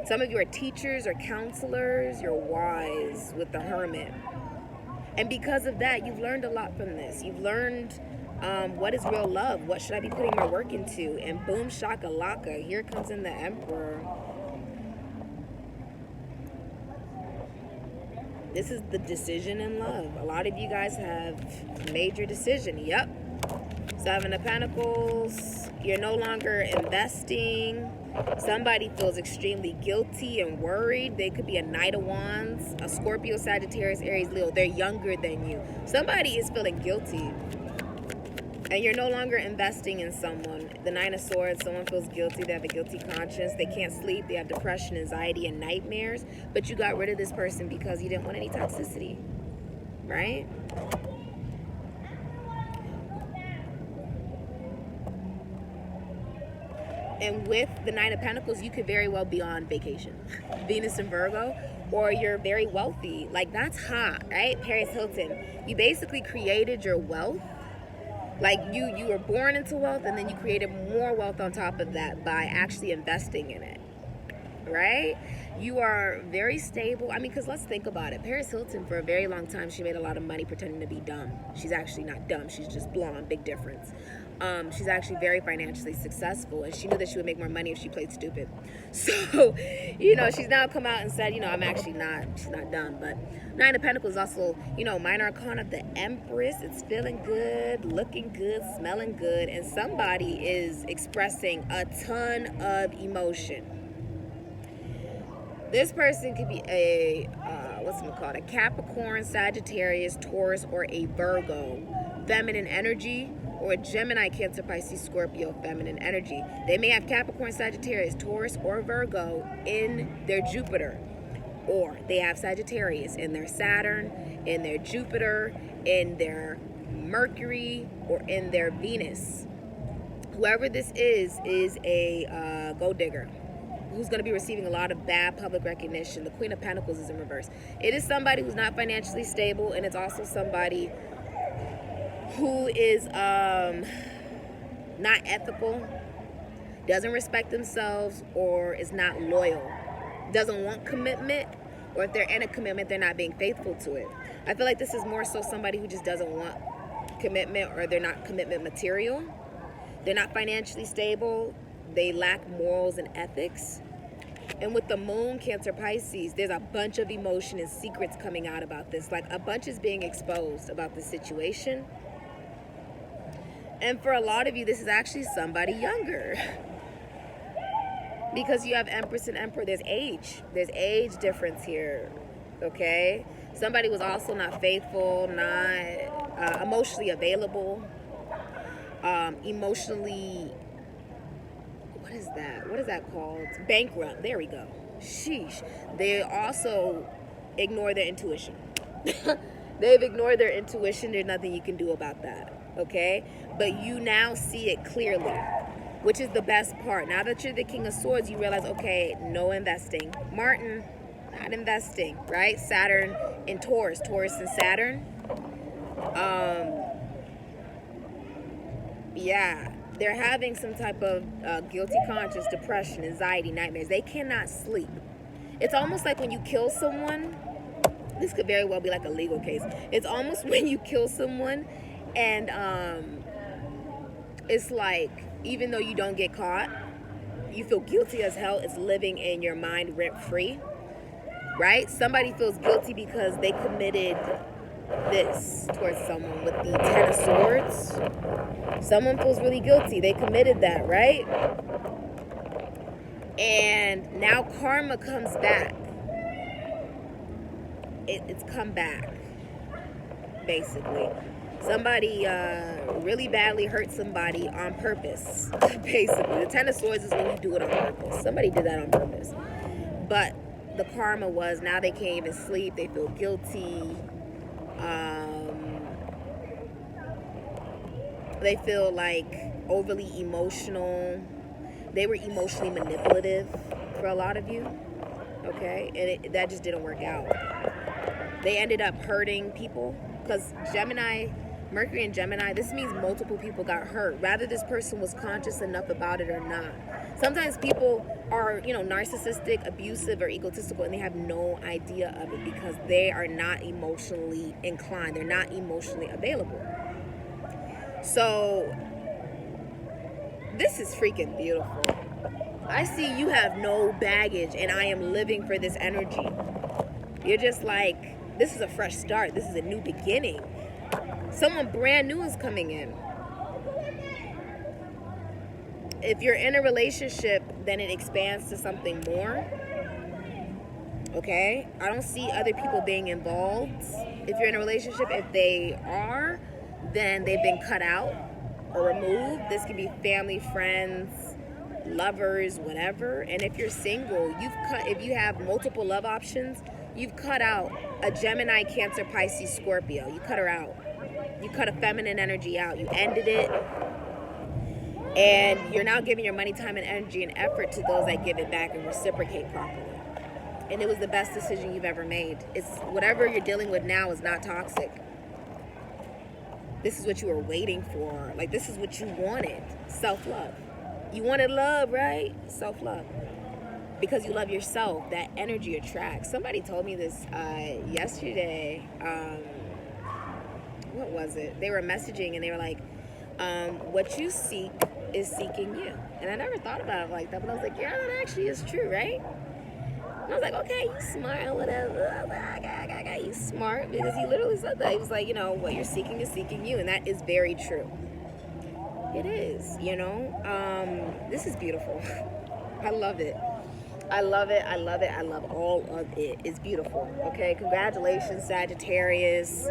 S1: Some of you are teachers or counselors. You're wise with the Hermit. And because of that, you've learned a lot from this. You've learned what is real love? What should I be putting my work into? And boom, shakalaka, here comes in the Emperor. This is the decision in love. A lot of you guys have made your decision. Yep. Seven of Pentacles. You're no longer investing. Somebody feels extremely guilty and worried. They could be a Knight of Wands, a Scorpio, Sagittarius, Aries, Leo. They're younger than you. Somebody is feeling guilty. And you're no longer investing in someone. The Nine of Swords, someone feels guilty. They have a guilty conscience. They can't sleep. They have depression, anxiety, and nightmares. But you got rid of this person because you didn't want any toxicity. Right? And with the Nine of Pentacles, you could very well be on vacation. Venus and Virgo. Or you're very wealthy. Like, that's hot, right? Paris Hilton. You basically created your wealth. Like, you were born into wealth, and then you created more wealth on top of that by actually investing in it, right? You are very stable. I mean, because let's think about it. Paris Hilton, for a very long time, she made a lot of money pretending to be dumb. She's actually not dumb. She's just blonde. Big difference. She's actually very financially successful, and she knew that she would make more money if she played stupid. So, you know, she's now come out and said, you know, I'm actually not, she's not dumb. But Nine of Pentacles is also, you know, minor arcana of the Empress. It's feeling good, looking good, smelling good, and somebody is expressing a ton of emotion. This person could be a, what's it called? A Capricorn, Sagittarius, Taurus, or a Virgo. Feminine energy. Or a Gemini, Cancer, Pisces, Scorpio, feminine energy. They may have Capricorn, Sagittarius, Taurus, or Virgo in their Jupiter. Or they have Sagittarius in their Saturn, in their Jupiter, in their Mercury, or in their Venus. Whoever this is a gold digger who's going to be receiving a lot of bad public recognition. The Queen of Pentacles is in reverse. It is somebody who's not financially stable, and it's also somebody who is not ethical, doesn't respect themselves, or is not loyal, doesn't want commitment, or if they're in a commitment, they're not being faithful to it. I feel like this is more so somebody who just doesn't want commitment, or they're not commitment material. They're not financially stable. They lack morals and ethics. And with the Moon, Cancer, Pisces, there's a bunch of emotion and secrets coming out about this. Like, a bunch is being exposed about the situation. And for a lot of you, this is actually somebody younger. Because you have Empress and Emperor, there's age. There's age difference here, okay? Somebody was also not faithful, not emotionally available, emotionally, what is that? What is that called? Bankrupt. There we go. Sheesh. They also ignore their intuition. They've ignored their intuition. There's nothing you can do about that. Okay? But you now see it clearly, which is the best part. Now that you're the King of Swords, you realize, okay, no investing. Martin, not investing, right? Saturn in Taurus. Taurus and Saturn. Yeah. They're having some type of guilty conscience, depression, anxiety, nightmares. They cannot sleep. It's almost like when you kill someone. This could very well be like a legal case. It's almost when you kill someone and it's like, even though you don't get caught, you feel guilty as hell. It's living in your mind rent-free, right? Somebody feels guilty because they committed this towards someone with the Ten of Swords. Someone feels really guilty. They committed that, right? And now karma comes back. It's come back, basically. Somebody really badly hurt somebody on purpose, basically. The Ten of Swords is when you do it on purpose. Somebody did that on purpose. But the karma was, now they can't even sleep. They feel guilty. They feel like overly emotional. They were emotionally manipulative for a lot of you, okay? And that just didn't work out. They ended up hurting people because Gemini, Mercury and Gemini, this means multiple people got hurt. Rather this person was conscious enough about it or not. Sometimes people are, narcissistic, abusive, or egotistical, and they have no idea of it because they are not emotionally inclined. They're not emotionally available. So this is freaking beautiful. I see you have no baggage, and I am living for this energy. You're just like, This is a fresh start. This is a new beginning. Someone brand new is coming in. If you're in a relationship, then it expands to something more. Okay? I don't see other people being involved. If you're in a relationship, if they are, then they've been cut out or removed. This could be family, friends, lovers, whatever. And if you're single, if you have multiple love options, you've cut out a Gemini, Cancer, Pisces, Scorpio. You cut her out. You cut a feminine energy out. You ended it. And you're now giving your money, time, and energy and effort to those that give it back and reciprocate properly. And it was the best decision you've ever made. It's whatever you're dealing with now is not toxic. This is what you were waiting for. Like, this is what you wanted. Self-love. You wanted love, right? Self-love. Because you love yourself. That energy attracts. Somebody told me this yesterday. What was it? They were messaging and they were like, what you seek is seeking you. And I never thought about it like that, but I was like, yeah, that actually is true, right? And I was like, okay, you smart or whatever. I was like, okay, you smart, because he literally said that. He was like, you know, what you're seeking is seeking you, and that is very true. It is, you know. This is beautiful. I love it. I love it. I love it. I love all of it. It's beautiful. Okay, congratulations, Sagittarius.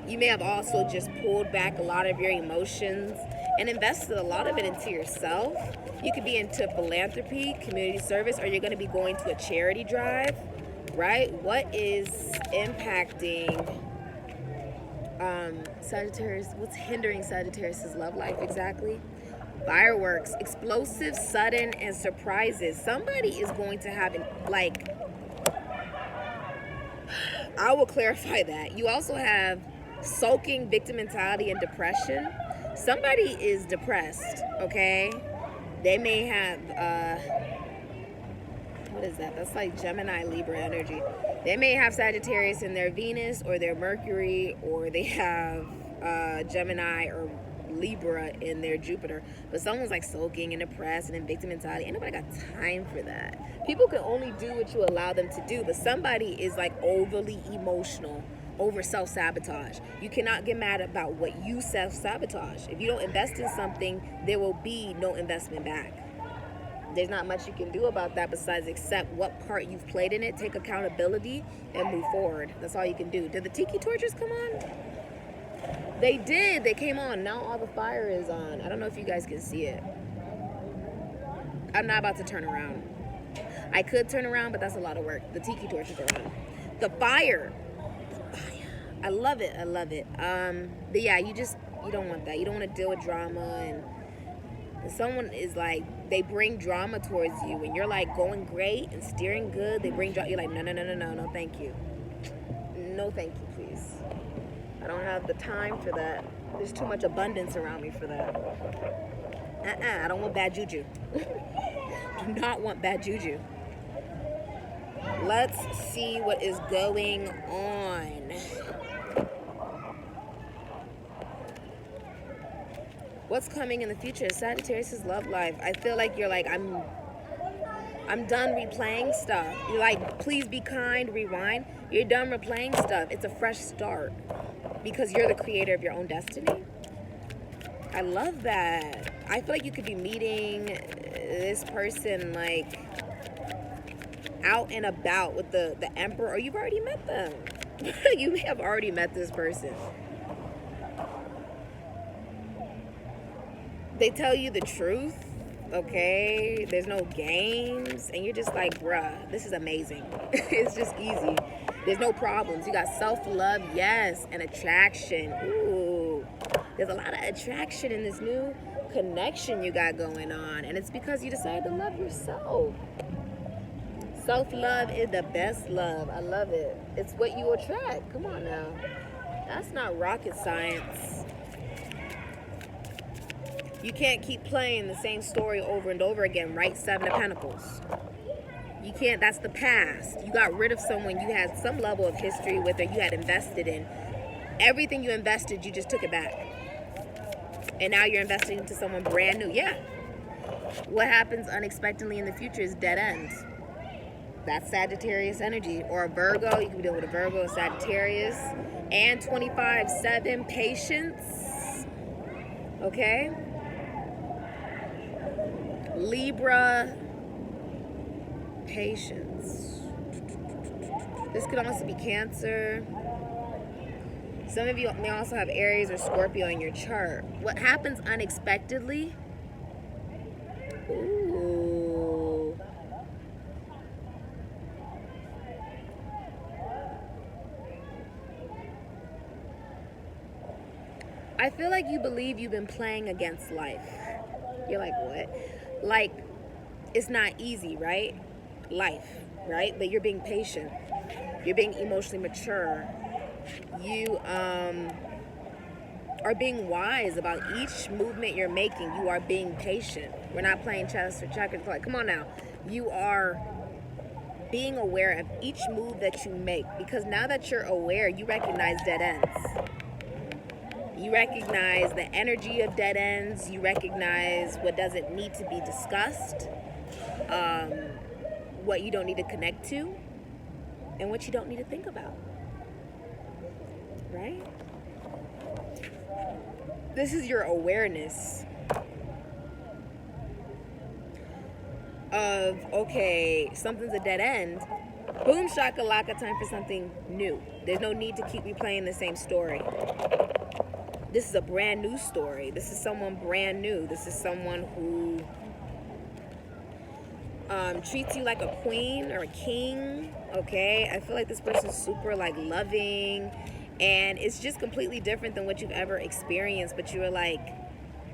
S1: You may have also just pulled back a lot of your emotions and invested a lot of it into yourself. You could be into philanthropy, community service, or you're going to be going to a charity drive, right? What is impacting Sagittarius? What's hindering Sagittarius' love life exactly? Fireworks, explosive, sudden, and surprises. Somebody is going to have, like, I will clarify that. You also have sulking, victim mentality, and depression. Somebody is depressed, okay? They may have, what is that? That's like Gemini, Libra energy. They may have Sagittarius in their Venus or their Mercury, or they have Gemini or Libra in their Jupiter. But someone's like sulking and depressed and in victim mentality. Ain't nobody got time for that. People can only do what you allow them to do, but somebody is like overly emotional over self-sabotage. You cannot get mad about what you self-sabotage. If you don't invest in something, there will be no investment back. There's not much you can do about that besides accept what part you've played in it, take accountability, and move forward. That's all you can do. Did the tiki torches come on? They did. They came on. Now all the fire is on. I don't know if you guys can see it. I'm not about to turn around. I could turn around, but that's a lot of work. The tiki torches are on. The fire. I love it. I love it. But yeah, you don't want that. You don't want to deal with drama, and someone is like, they bring drama towards you, and you're like going great and steering good. They bring drama. You're like, no, thank you. No, thank you, please. I don't have the time for that. There's too much abundance around me for that. I don't want bad juju. Do not want bad juju. Let's see what is going on. What's coming in the future? Sagittarius' love life. I feel like you're like, I'm done replaying stuff. You're like, please be kind, rewind. You're done replaying stuff. It's a fresh start because you're the creator of your own destiny. I love that. I feel like you could be meeting this person like out and about with the emperor, or you've already met them. You may have already met this person. They tell you the truth, okay? There's no games, and you're just like, bruh, this is amazing. It's just easy. There's no problems. You got self-love, yes, and attraction. Ooh, there's a lot of attraction in this new connection you got going on, and it's because you decided to love yourself. Self-love is the best love. I love it. It's what you attract. Come on now. That's not rocket science. You can't keep playing the same story over and over again, right? Seven of Pentacles. You can't. That's the past. You got rid of someone you had some level of history with, or you had invested in. Everything you invested, you just took it back. And now you're investing into someone brand new. Yeah. What happens unexpectedly in the future is dead ends. That's Sagittarius energy. Or a Virgo, you can be dealing with a Virgo, a Sagittarius. And 25-7, patience. Okay? Libra, patience. This could also be Cancer. Some of you may also have Aries or Scorpio in your chart. What happens unexpectedly? Ooh. I feel like you believe you've been playing against life. You're like, what? Like, it's not easy, right? Life, right? But you're being patient. You're being emotionally mature. You are being wise about each movement you're making. You are being patient. We're not playing chess or checkers. Like, come on now. You are being aware of each move that you make, because now that you're aware, you recognize dead ends. You recognize the energy of dead ends. You recognize what doesn't need to be discussed, what you don't need to connect to, and what you don't need to think about. Right? This is your awareness of, okay, something's a dead end. Boom, shakalaka, time for something new. There's no need to keep replaying the same story. This is a brand new story. This is someone brand new. This is someone who treats you like a queen or a king, okay? I feel like this person's super, like, loving, and it's just completely different than what you've ever experienced, but you were like,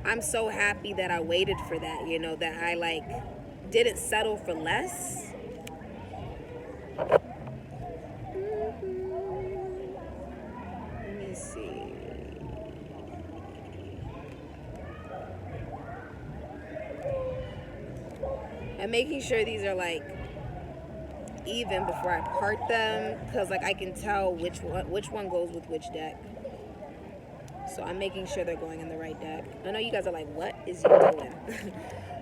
S1: I'm so happy that I waited for that, you know, that I, like, didn't settle for less. Let me see. I'm making sure these are, like, even before I part them, because, like, I can tell which one goes with which deck. So I'm making sure they're going in the right deck. I know you guys are like, what is you doing?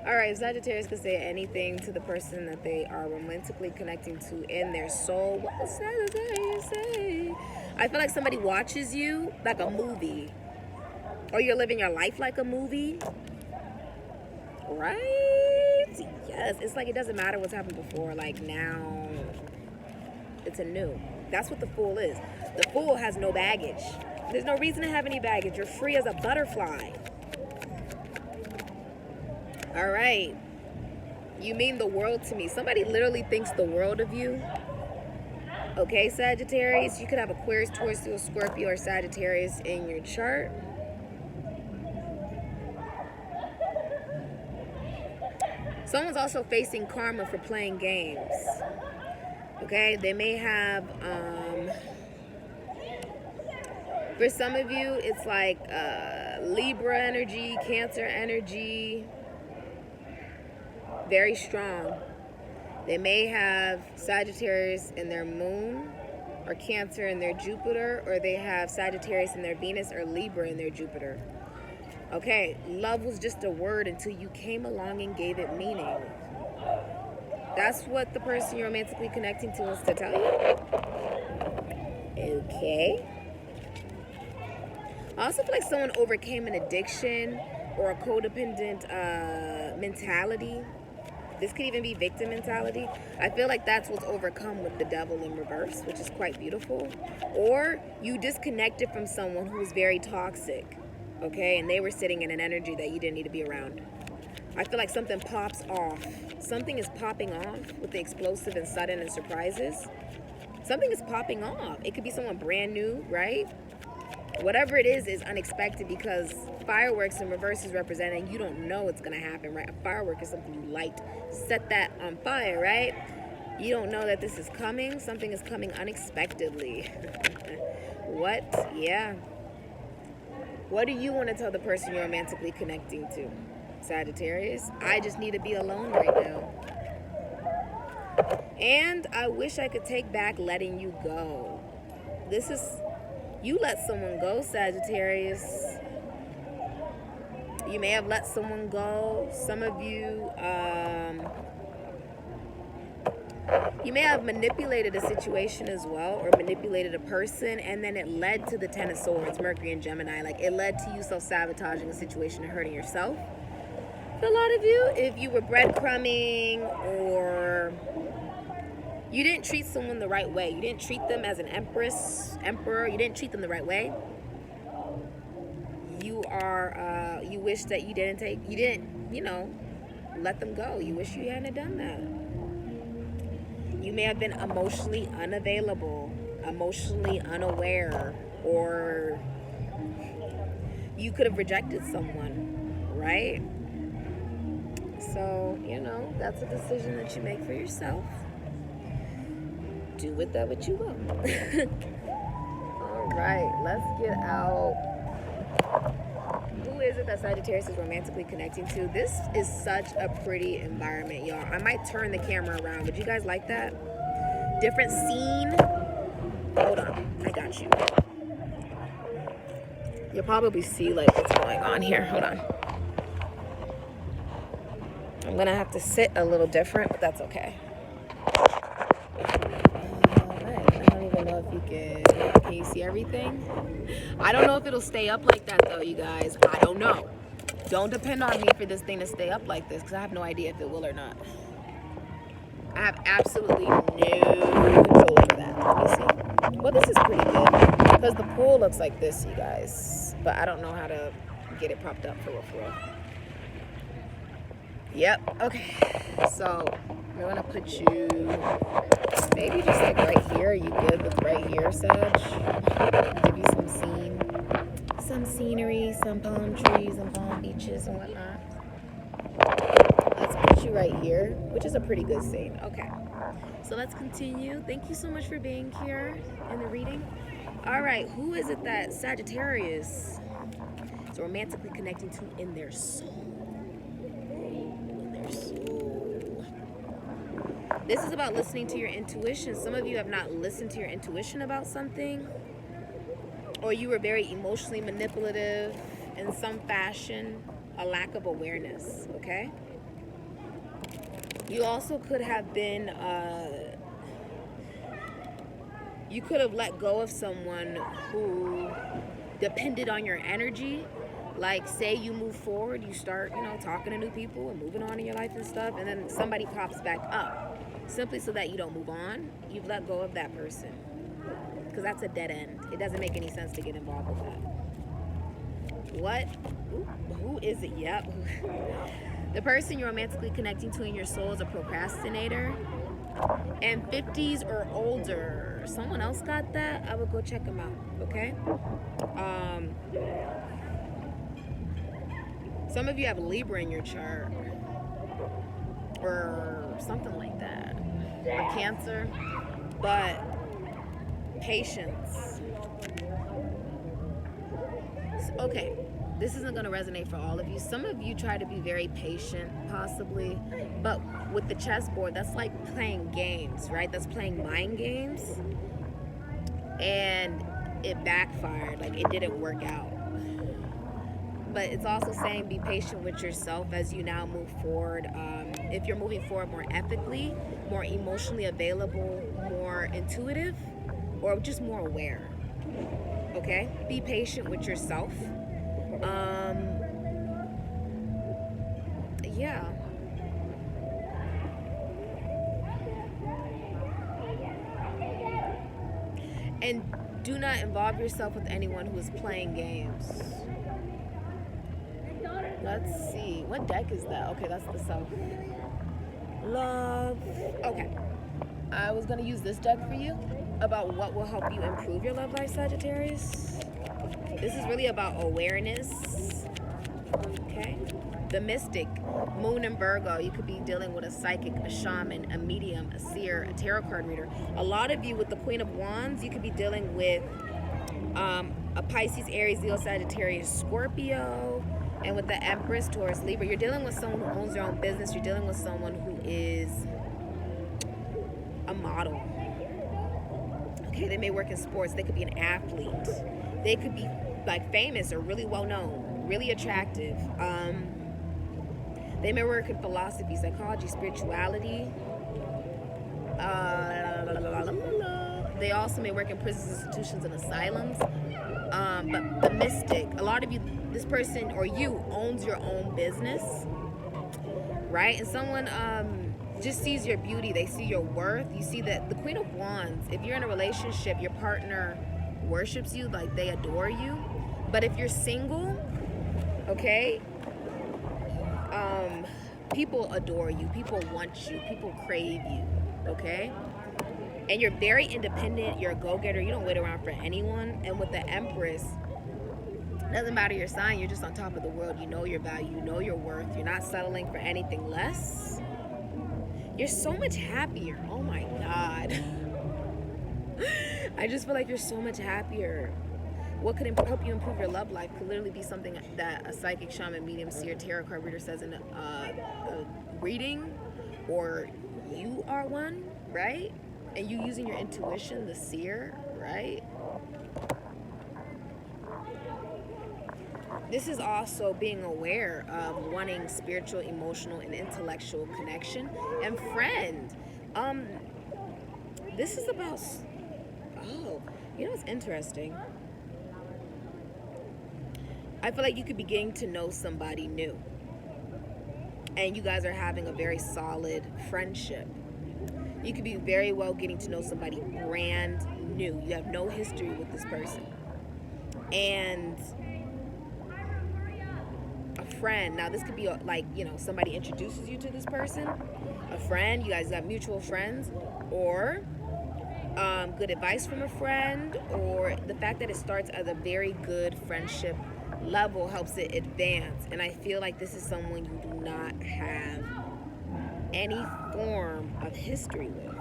S1: All right, Sagittarius could say anything to the person that they are romantically connecting to in their soul. What does Sagittarius say? I feel like somebody watches you like a movie, or you're living your life like a movie. Right? Yes. It's like it doesn't matter what's happened before. Like, now it's a new. That's what the Fool is. The Fool has no baggage. There's no reason to have any baggage. You're free as a butterfly. All right. You mean the world to me. Somebody literally thinks the world of you. Okay, Sagittarius. You could have Aquarius, Taurus, Scorpio, or Sagittarius in your chart. Someone's also facing karma for playing games. Okay, they may have, for some of you, it's like Libra energy, Cancer energy, very strong. They may have Sagittarius in their moon, or Cancer in their Jupiter, or they have Sagittarius in their Venus, or Libra in their Jupiter. Okay, love was just a word until you came along and gave it meaning. That's what the person you're romantically connecting to wants to tell you. Okay. I also feel like someone overcame an addiction or a codependent mentality. This could even be victim mentality. I feel like that's what's overcome with the Devil in reverse, which is quite beautiful. Or you disconnected from someone who was very toxic. Okay, and they were sitting in an energy that you didn't need to be around. I feel like something pops off. Something is popping off with the explosive and sudden and surprises. Something is popping off. It could be someone brand new, right? Whatever it is unexpected, because fireworks in reverse is representing you don't know what's going to happen, right? A firework is something you light. Set that on fire, right? You don't know that this is coming. Something is coming unexpectedly. What? Yeah. What do you want to tell the person you're romantically connecting to? Sagittarius, I just need to be alone right now. And I wish I could take back letting you go. This is, you let someone go, Sagittarius. You may have let someone go. Some of you You may have manipulated a situation as well, or manipulated a person, and then it led to the Ten of Swords, Mercury and Gemini. Like, it led to you self-sabotaging a situation and hurting yourself. For a lot of you, if you were breadcrumbing, or you didn't treat someone the right way, you didn't treat them as an emperor, you didn't treat them the right way, you wish that you didn't, let them go. You wish you hadn't done that. You may have been emotionally unavailable, emotionally unaware, or you could have rejected someone, right? So, that's a decision that you make for yourself. Do with that what you will. All right, let's get out. Who is it that Sagittarius is romantically connecting to? This is such a pretty environment, y'all. I might turn the camera around. Would you guys like that? Different scene. Hold on, I got you. You'll probably see like what's going on here. Hold on. I'm gonna have to sit a little different, but that's okay. Can you see everything? I don't know if it'll stay up like that though, you guys. I don't know. Don't depend on me for this thing to stay up like this, because I have no idea if it will or not. I have absolutely no control over that. Let me see. Well, this is pretty good, because the pool looks like this, you guys. But I don't know how to get it propped up for real. Yep, okay. So we're gonna put you maybe just like right here. Are you good with right here, Sag? Give you some some scenery, some palm trees and palm beaches and whatnot. Let's put you right here, which is a pretty good scene. Okay, so let's continue. Thank you so much for being here in the reading. All right, who is it that Sagittarius is romantically connecting to in their soul? This is about listening to your intuition. Some of you have not listened to your intuition about something, or you were very emotionally manipulative in some fashion, a lack of awareness, okay? You also could have been, you could have let go of someone who depended on your energy. Like, say you move forward, you start, talking to new people and moving on in your life and stuff, and then somebody pops back up. Simply so that you don't move on, you've let go of that person. Because that's a dead end. It doesn't make any sense to get involved with that. What? Who is it? Yep. The person you're romantically connecting to in your soul is a procrastinator. And 50s or older. Someone else got that? I would go check them out, okay? Some of you have Libra in your chart. Or something like that, or Cancer, but patience. Okay, this isn't going to resonate for all of you. Some of you try to be very patient, possibly, but with the chessboard, that's like playing games, right? That's playing mind games, and it backfired. Like, it didn't work out. But it's also saying be patient with yourself as you now move forward. If you're moving forward more ethically, more emotionally available, more intuitive, or just more aware. Okay? Be patient with yourself. Yeah. And do not involve yourself with anyone who is playing games. Let's see. What deck is that? Okay, that's the Self. Love. Okay. I was going to use this deck for you about what will help you improve your love life, Sagittarius. This is really about awareness. Okay. The Mystic, Moon and Virgo. You could be dealing with a psychic, a shaman, a medium, a seer, a tarot card reader. A lot of you with the Queen of Wands, you could be dealing with a Pisces, Aries, Leo, Sagittarius, Scorpio. And with the Empress, Taurus, Libra, you're dealing with someone who owns their own business. You're dealing with someone who is a model. Okay, they may work in sports. They could be an athlete. They could be like famous or really well known, really attractive. They may work in philosophy, psychology, spirituality. They also may work in prisons, institutions, and asylums. But the mystic, a lot of you, this person or you owns your own business, right? And someone just sees your beauty. They see your worth. You see that the Queen of Wands, if you're in a relationship, your partner worships you, like they adore you. But if you're single, okay, people adore you, people want you, people crave you, okay? And you're very independent, you're a go-getter, you don't wait around for anyone. And with the Empress, doesn't matter your sign, you're just on top of the world. You know your value, you know your worth, you're not settling for anything less. You're so much happier. Oh my God. I just feel like you're so much happier. What could help you improve your love life could literally be something that a psychic, shaman, medium, seer, tarot card reader says in a reading, or you are one, right? And you using your intuition, the seer, right? This is also being aware of wanting spiritual, emotional, and intellectual connection. And friend, this is about, oh, you know what's interesting? I feel like you could be getting to know somebody new. And you guys are having a very solid friendship. You could be very well getting to know somebody brand new. You have no history with this person. And a friend, now this could be like, you know, somebody introduces you to this person, a friend, you guys got mutual friends, or good advice from a friend, or the fact that it starts as a very good friendship level helps it advance. And I feel like this is someone you do not have any form of history with.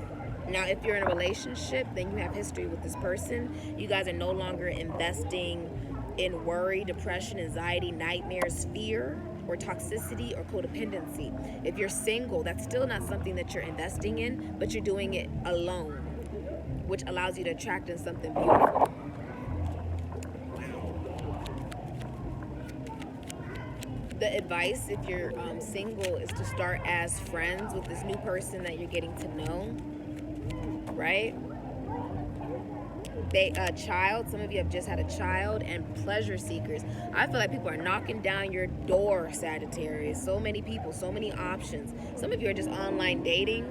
S1: Now, if you're in a relationship, then you have history with this person. You guys are no longer investing in worry, depression, anxiety, nightmares, fear, or toxicity, or codependency. If you're single, that's still not something that you're investing in, but you're doing it alone, which allows you to attract in something beautiful. The advice, if you're single, is to start as friends with this new person that you're getting to know, right? A child, some of you have just had a child, and pleasure seekers. I feel like people are knocking down your door, Sagittarius. So many people, so many options. Some of you are just online dating,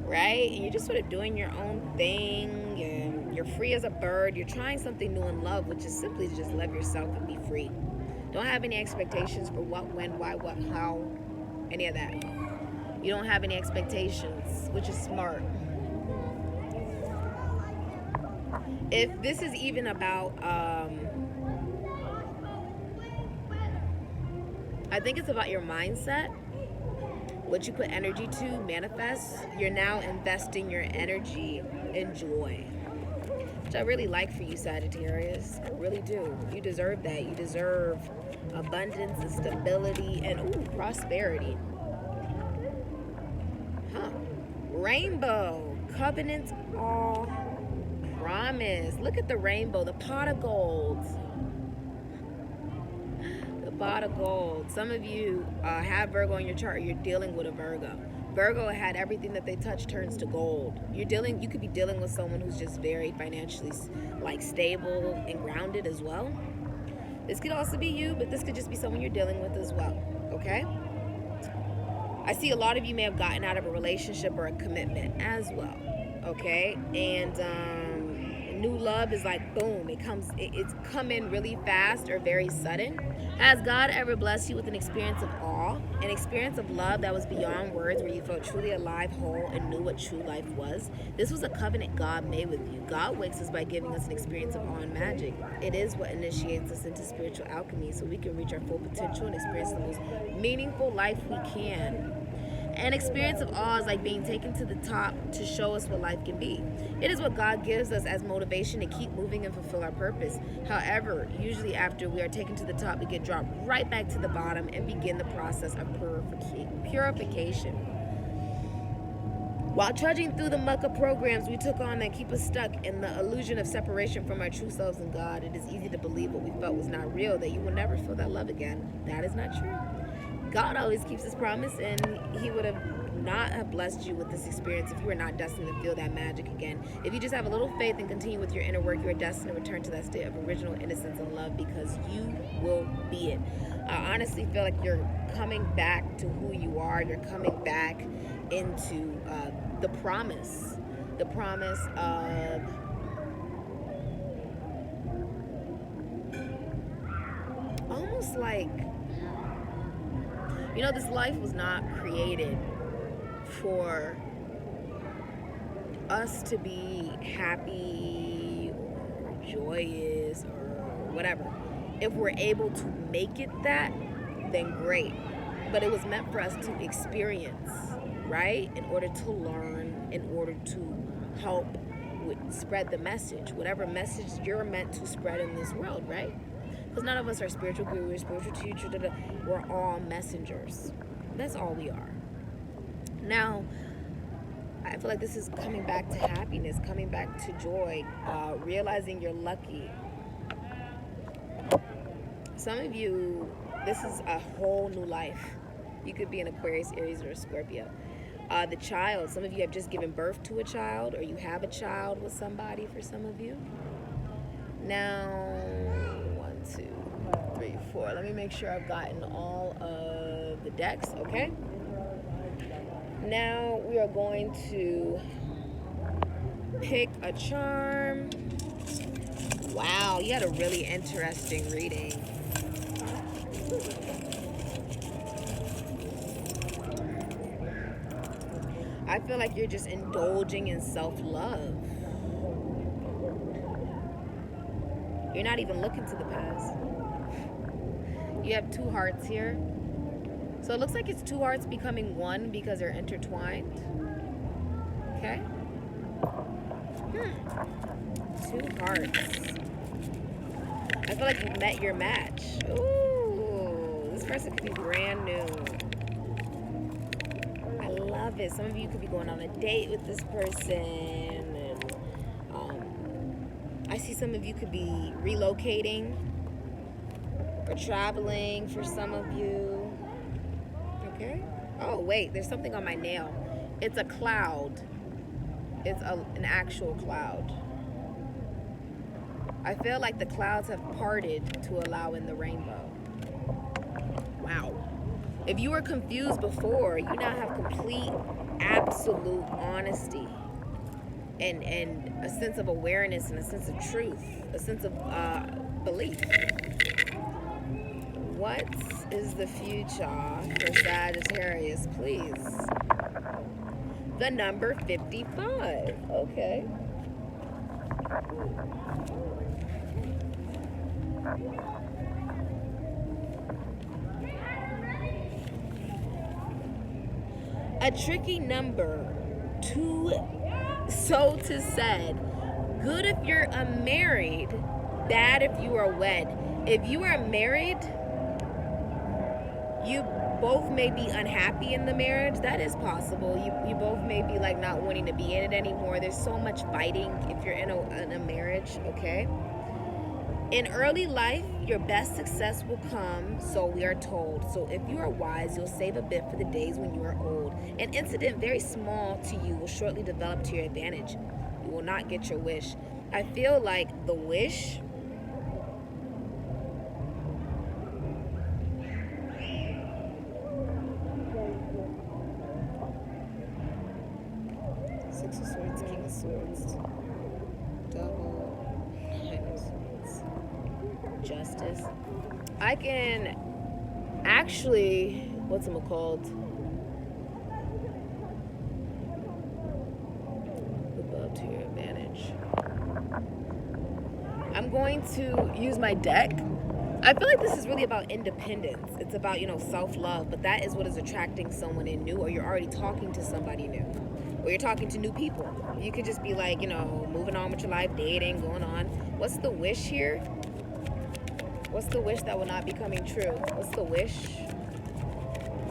S1: right? And you're just sort of doing your own thing. You're free as a bird. You're trying something new in love, which is simply to just love yourself and be free. Don't have any expectations for what, when, why, what, how, any of that. You don't have any expectations, which is smart. If this is even about, I think it's about your mindset, what you put energy to manifest. You're now investing your energy in joy, which I really like for you, Sagittarius. I really do. You deserve that. You deserve abundance and stability and prosperity. Rainbow, covenant, all promise. Look at the rainbow, the pot of gold. The pot of gold. Some of you have Virgo in your chart, or you're dealing with a Virgo. Virgo had everything that they touch turns to gold. You could be dealing with someone who's just very financially stable and grounded as well. This could also be you, but this could just be someone you're dealing with as well, okay? I see a lot of you may have gotten out of a relationship or a commitment as well, okay? And new love is like boom, it's coming really fast or very sudden. Has God ever blessed you with an experience of awe, an experience of love that was beyond words, where you felt truly alive, whole, and knew what true life was? This was a covenant God made with you. God wakes us by giving us an experience of awe and magic. It is what initiates us into spiritual alchemy, so we can reach our full potential and experience the most meaningful life we can. An experience of awe is like being taken to the top to show us what life can be. It is what God gives us as motivation to keep moving and fulfill our purpose. However, usually after we are taken to the top, we get dropped right back to the bottom and begin the process of purification. While trudging through the muck of programs we took on that keep us stuck in the illusion of separation from our true selves in God, it is easy to believe what we felt was not real, that you will never feel that love again. That is not true. God always keeps his promise, and he would have not have blessed you with this experience if you were not destined to feel that magic again. If you just have a little faith and continue with your inner work, you are destined to return to that state of original innocence and love, because you will be it. I honestly feel like you're coming back to who you are. You're coming back into the promise of almost like, you know, this life was not created for us to be happy or joyous or whatever. If we're able to make it that, then great. But it was meant for us to experience, right? In order to learn, in order to help spread the message, whatever message you're meant to spread in this world, right? Because none of us are spiritual gurus, spiritual teachers, we're all messengers. That's all we are. Now, I feel like this is coming back to happiness, coming back to joy, realizing you're lucky. Some of you, this is a whole new life. You could be an Aquarius, Aries, or a Scorpio. The child, some of you have just given birth to a child, or you have a child with somebody for some of you. Now, 1, 2, 3, 4. Let me make sure I've gotten all of the decks, okay? Now we are going to pick a charm. Wow, you had a really interesting reading. I feel like you're just indulging in self-love. You're not even looking to the past. You have 2 hearts here. So it looks like it's 2 hearts becoming one because they're intertwined. Okay? 2 hearts. I feel like you've met your match. Ooh, this person could be brand new. I love it. Some of you could be going on a date with this person. And I see some of you could be relocating or traveling for some of you. Okay. Oh, wait, there's something on my nail. It's a cloud. It's an actual cloud. I feel like the clouds have parted to allow in the rainbow. Wow. If you were confused before, you now have complete, absolute honesty and a sense of awareness and a sense of truth, a sense of belief. What is the future for Sagittarius, please? The number 55. Okay. A tricky number. 2, so to said. Good if you're unmarried, bad if you are wed. If you are married, you both may be unhappy in the marriage. That is possible. You both may be like not wanting to be in it anymore. There's so much fighting if you're in a marriage, okay? In early life, your best success will come, so we are told. So if you are wise, you'll save a bit for the days when you are old. An incident very small to you will shortly develop to your advantage. You will not get your wish. I feel like the wish Six of Swords, King of Swords, double, Nine of Swords, Justice. I can actually, what's it called? Above to your advantage. I'm going to use my deck. I feel like this is really about independence. It's about, self-love, but that is what is attracting someone in new, or you're already talking to somebody new. Or you're talking to new people. You could just be like, moving on with your life, dating, going on. What's the wish here? What's the wish that will not be coming true? What's the wish?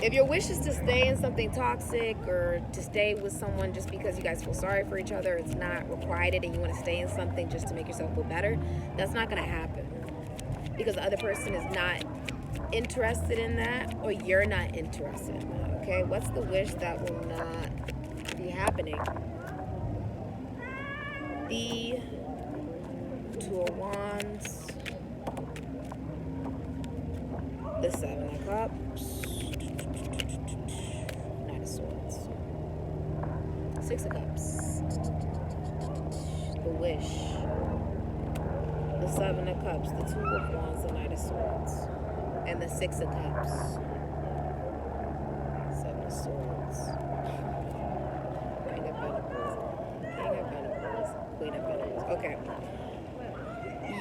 S1: If your wish is to stay in something toxic or to stay with someone just because you guys feel sorry for each other, it's not requited, and you want to stay in something just to make yourself feel better, that's not going to happen. Because the other person is not interested in that, or you're not interested in that, okay? What's the wish that will not be happening? The Two of Wands, the Seven of Cups, Knight of Swords, Six of Cups, the wish, the Seven of Cups, the Two of Wands, the Knight of Swords, and the Six of Cups, Seven of Swords, Queen of Pentacles, King of Pentacles, Queen of Pentacles. Okay.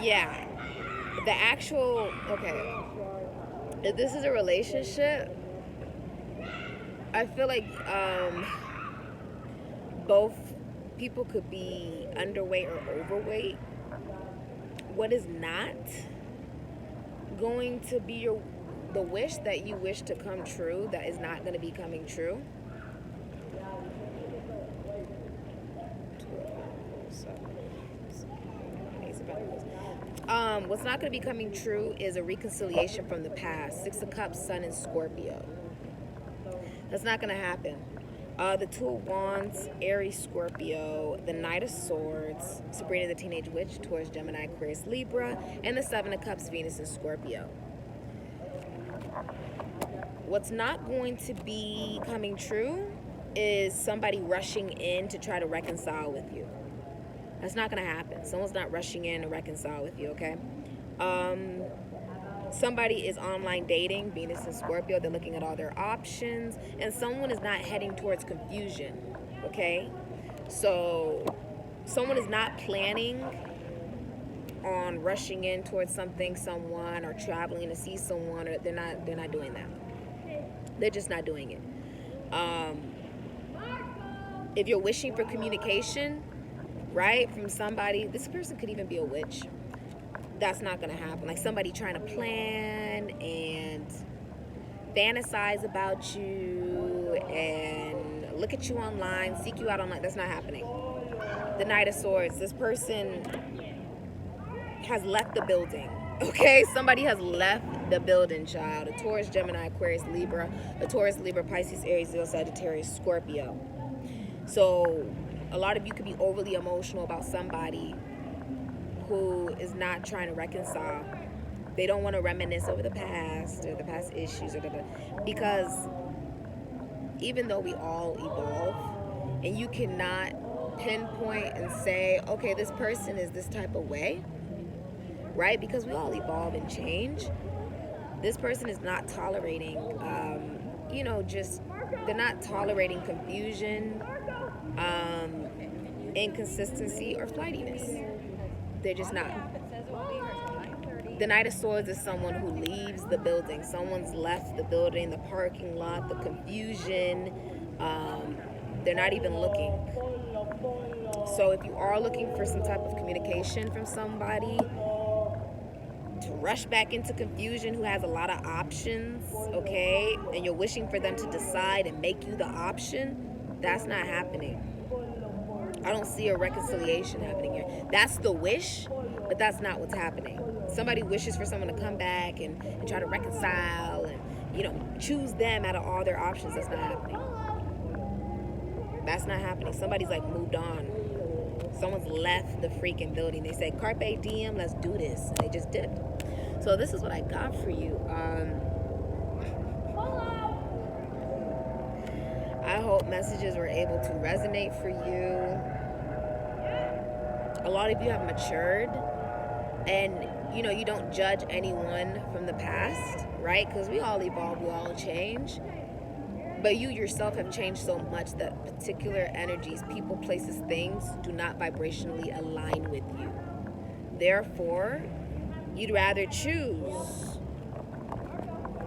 S1: Yeah. The actual, okay. If this is a relationship, I feel like both people could be underweight or overweight. What is not going to be the wish that you wish to come true, that is not going to be coming true? What's not going to be coming true is a reconciliation from the past. Six of Cups, Sun in Scorpio. That's not going to happen. The Two of Wands, Aries, Scorpio. The Knight of Swords, Sabrina the Teenage Witch, Taurus, Gemini, Aquarius, Libra. And the Seven of Cups, Venus in Scorpio. What's not going to be coming true is somebody rushing in to try to reconcile with you. That's not going to happen. Someone's not rushing in to reconcile with you, okay? Somebody is online dating, Venus and Scorpio. They're looking at all their options. And someone is not heading towards confusion, okay? So someone is not planning on rushing in towards something, someone, or traveling to see someone. Or they're not doing that. They're just not doing it. If you're wishing for communication, right, from somebody, this person could even be a witch. That's not going to happen. Like somebody trying to plan and fantasize about you and look at you online, seek you out online. That's not happening. The Knight of Swords, this person has left the building. Okay, somebody has left the building, child. A Taurus, Gemini, Aquarius, Libra. A Taurus, Libra, Pisces, Aries, Leo, Sagittarius, Scorpio. So a lot of you could be overly emotional about somebody who is not trying to reconcile. They don't want to reminisce over the past or the past issues, because even though we all evolve, and you cannot pinpoint and say, okay, this person is this type of way, right? Because we all evolve and change. This person is not tolerating, they're not tolerating confusion, inconsistency, or flightiness. They're just not. The Knight of Swords is someone who leaves the building. Someone's left the building, the parking lot, the confusion. They're not even looking. So if you are looking for some type of communication from somebody to rush back into confusion, who has a lot of options, okay, and you're wishing for them to decide and make you the option, that's not happening. I don't see a reconciliation happening here. That's the wish, but that's not what's happening. Somebody wishes for someone to come back and try to reconcile and, choose them out of all their options. That's not happening. That's not happening. Somebody's like moved on. Someone's left the freaking building. They say, Carpe diem, let's do this. And they just dipped. So this is what I got for you. I hope messages were able to resonate for you. A lot of you have matured, and you don't judge anyone from the past, right? Because we all evolve, we all change. But you yourself have changed so much that particular energies, people, places, things do not vibrationally align with you. Therefore, you'd rather choose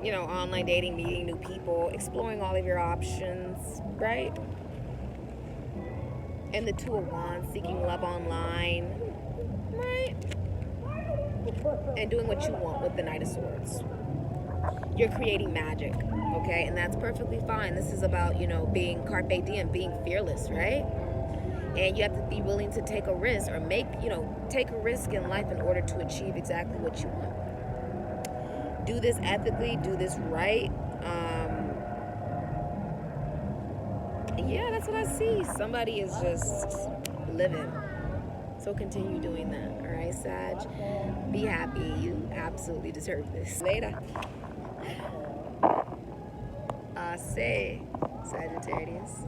S1: online dating, meeting new people, exploring all of your options, right? And the Two of Wands, seeking love online, right? And doing what you want with the Knight of Swords. You're creating magic, okay? And that's perfectly fine. This is about, being carpe diem, being fearless, right? And you have to be willing to take a risk or take a risk in life in order to achieve exactly what you want. do this ethically, do this right. Yeah, that's what I see. Somebody is just living. So continue doing that. All right, Sag? Be happy. You absolutely deserve this. Later. Say, Sagittarius.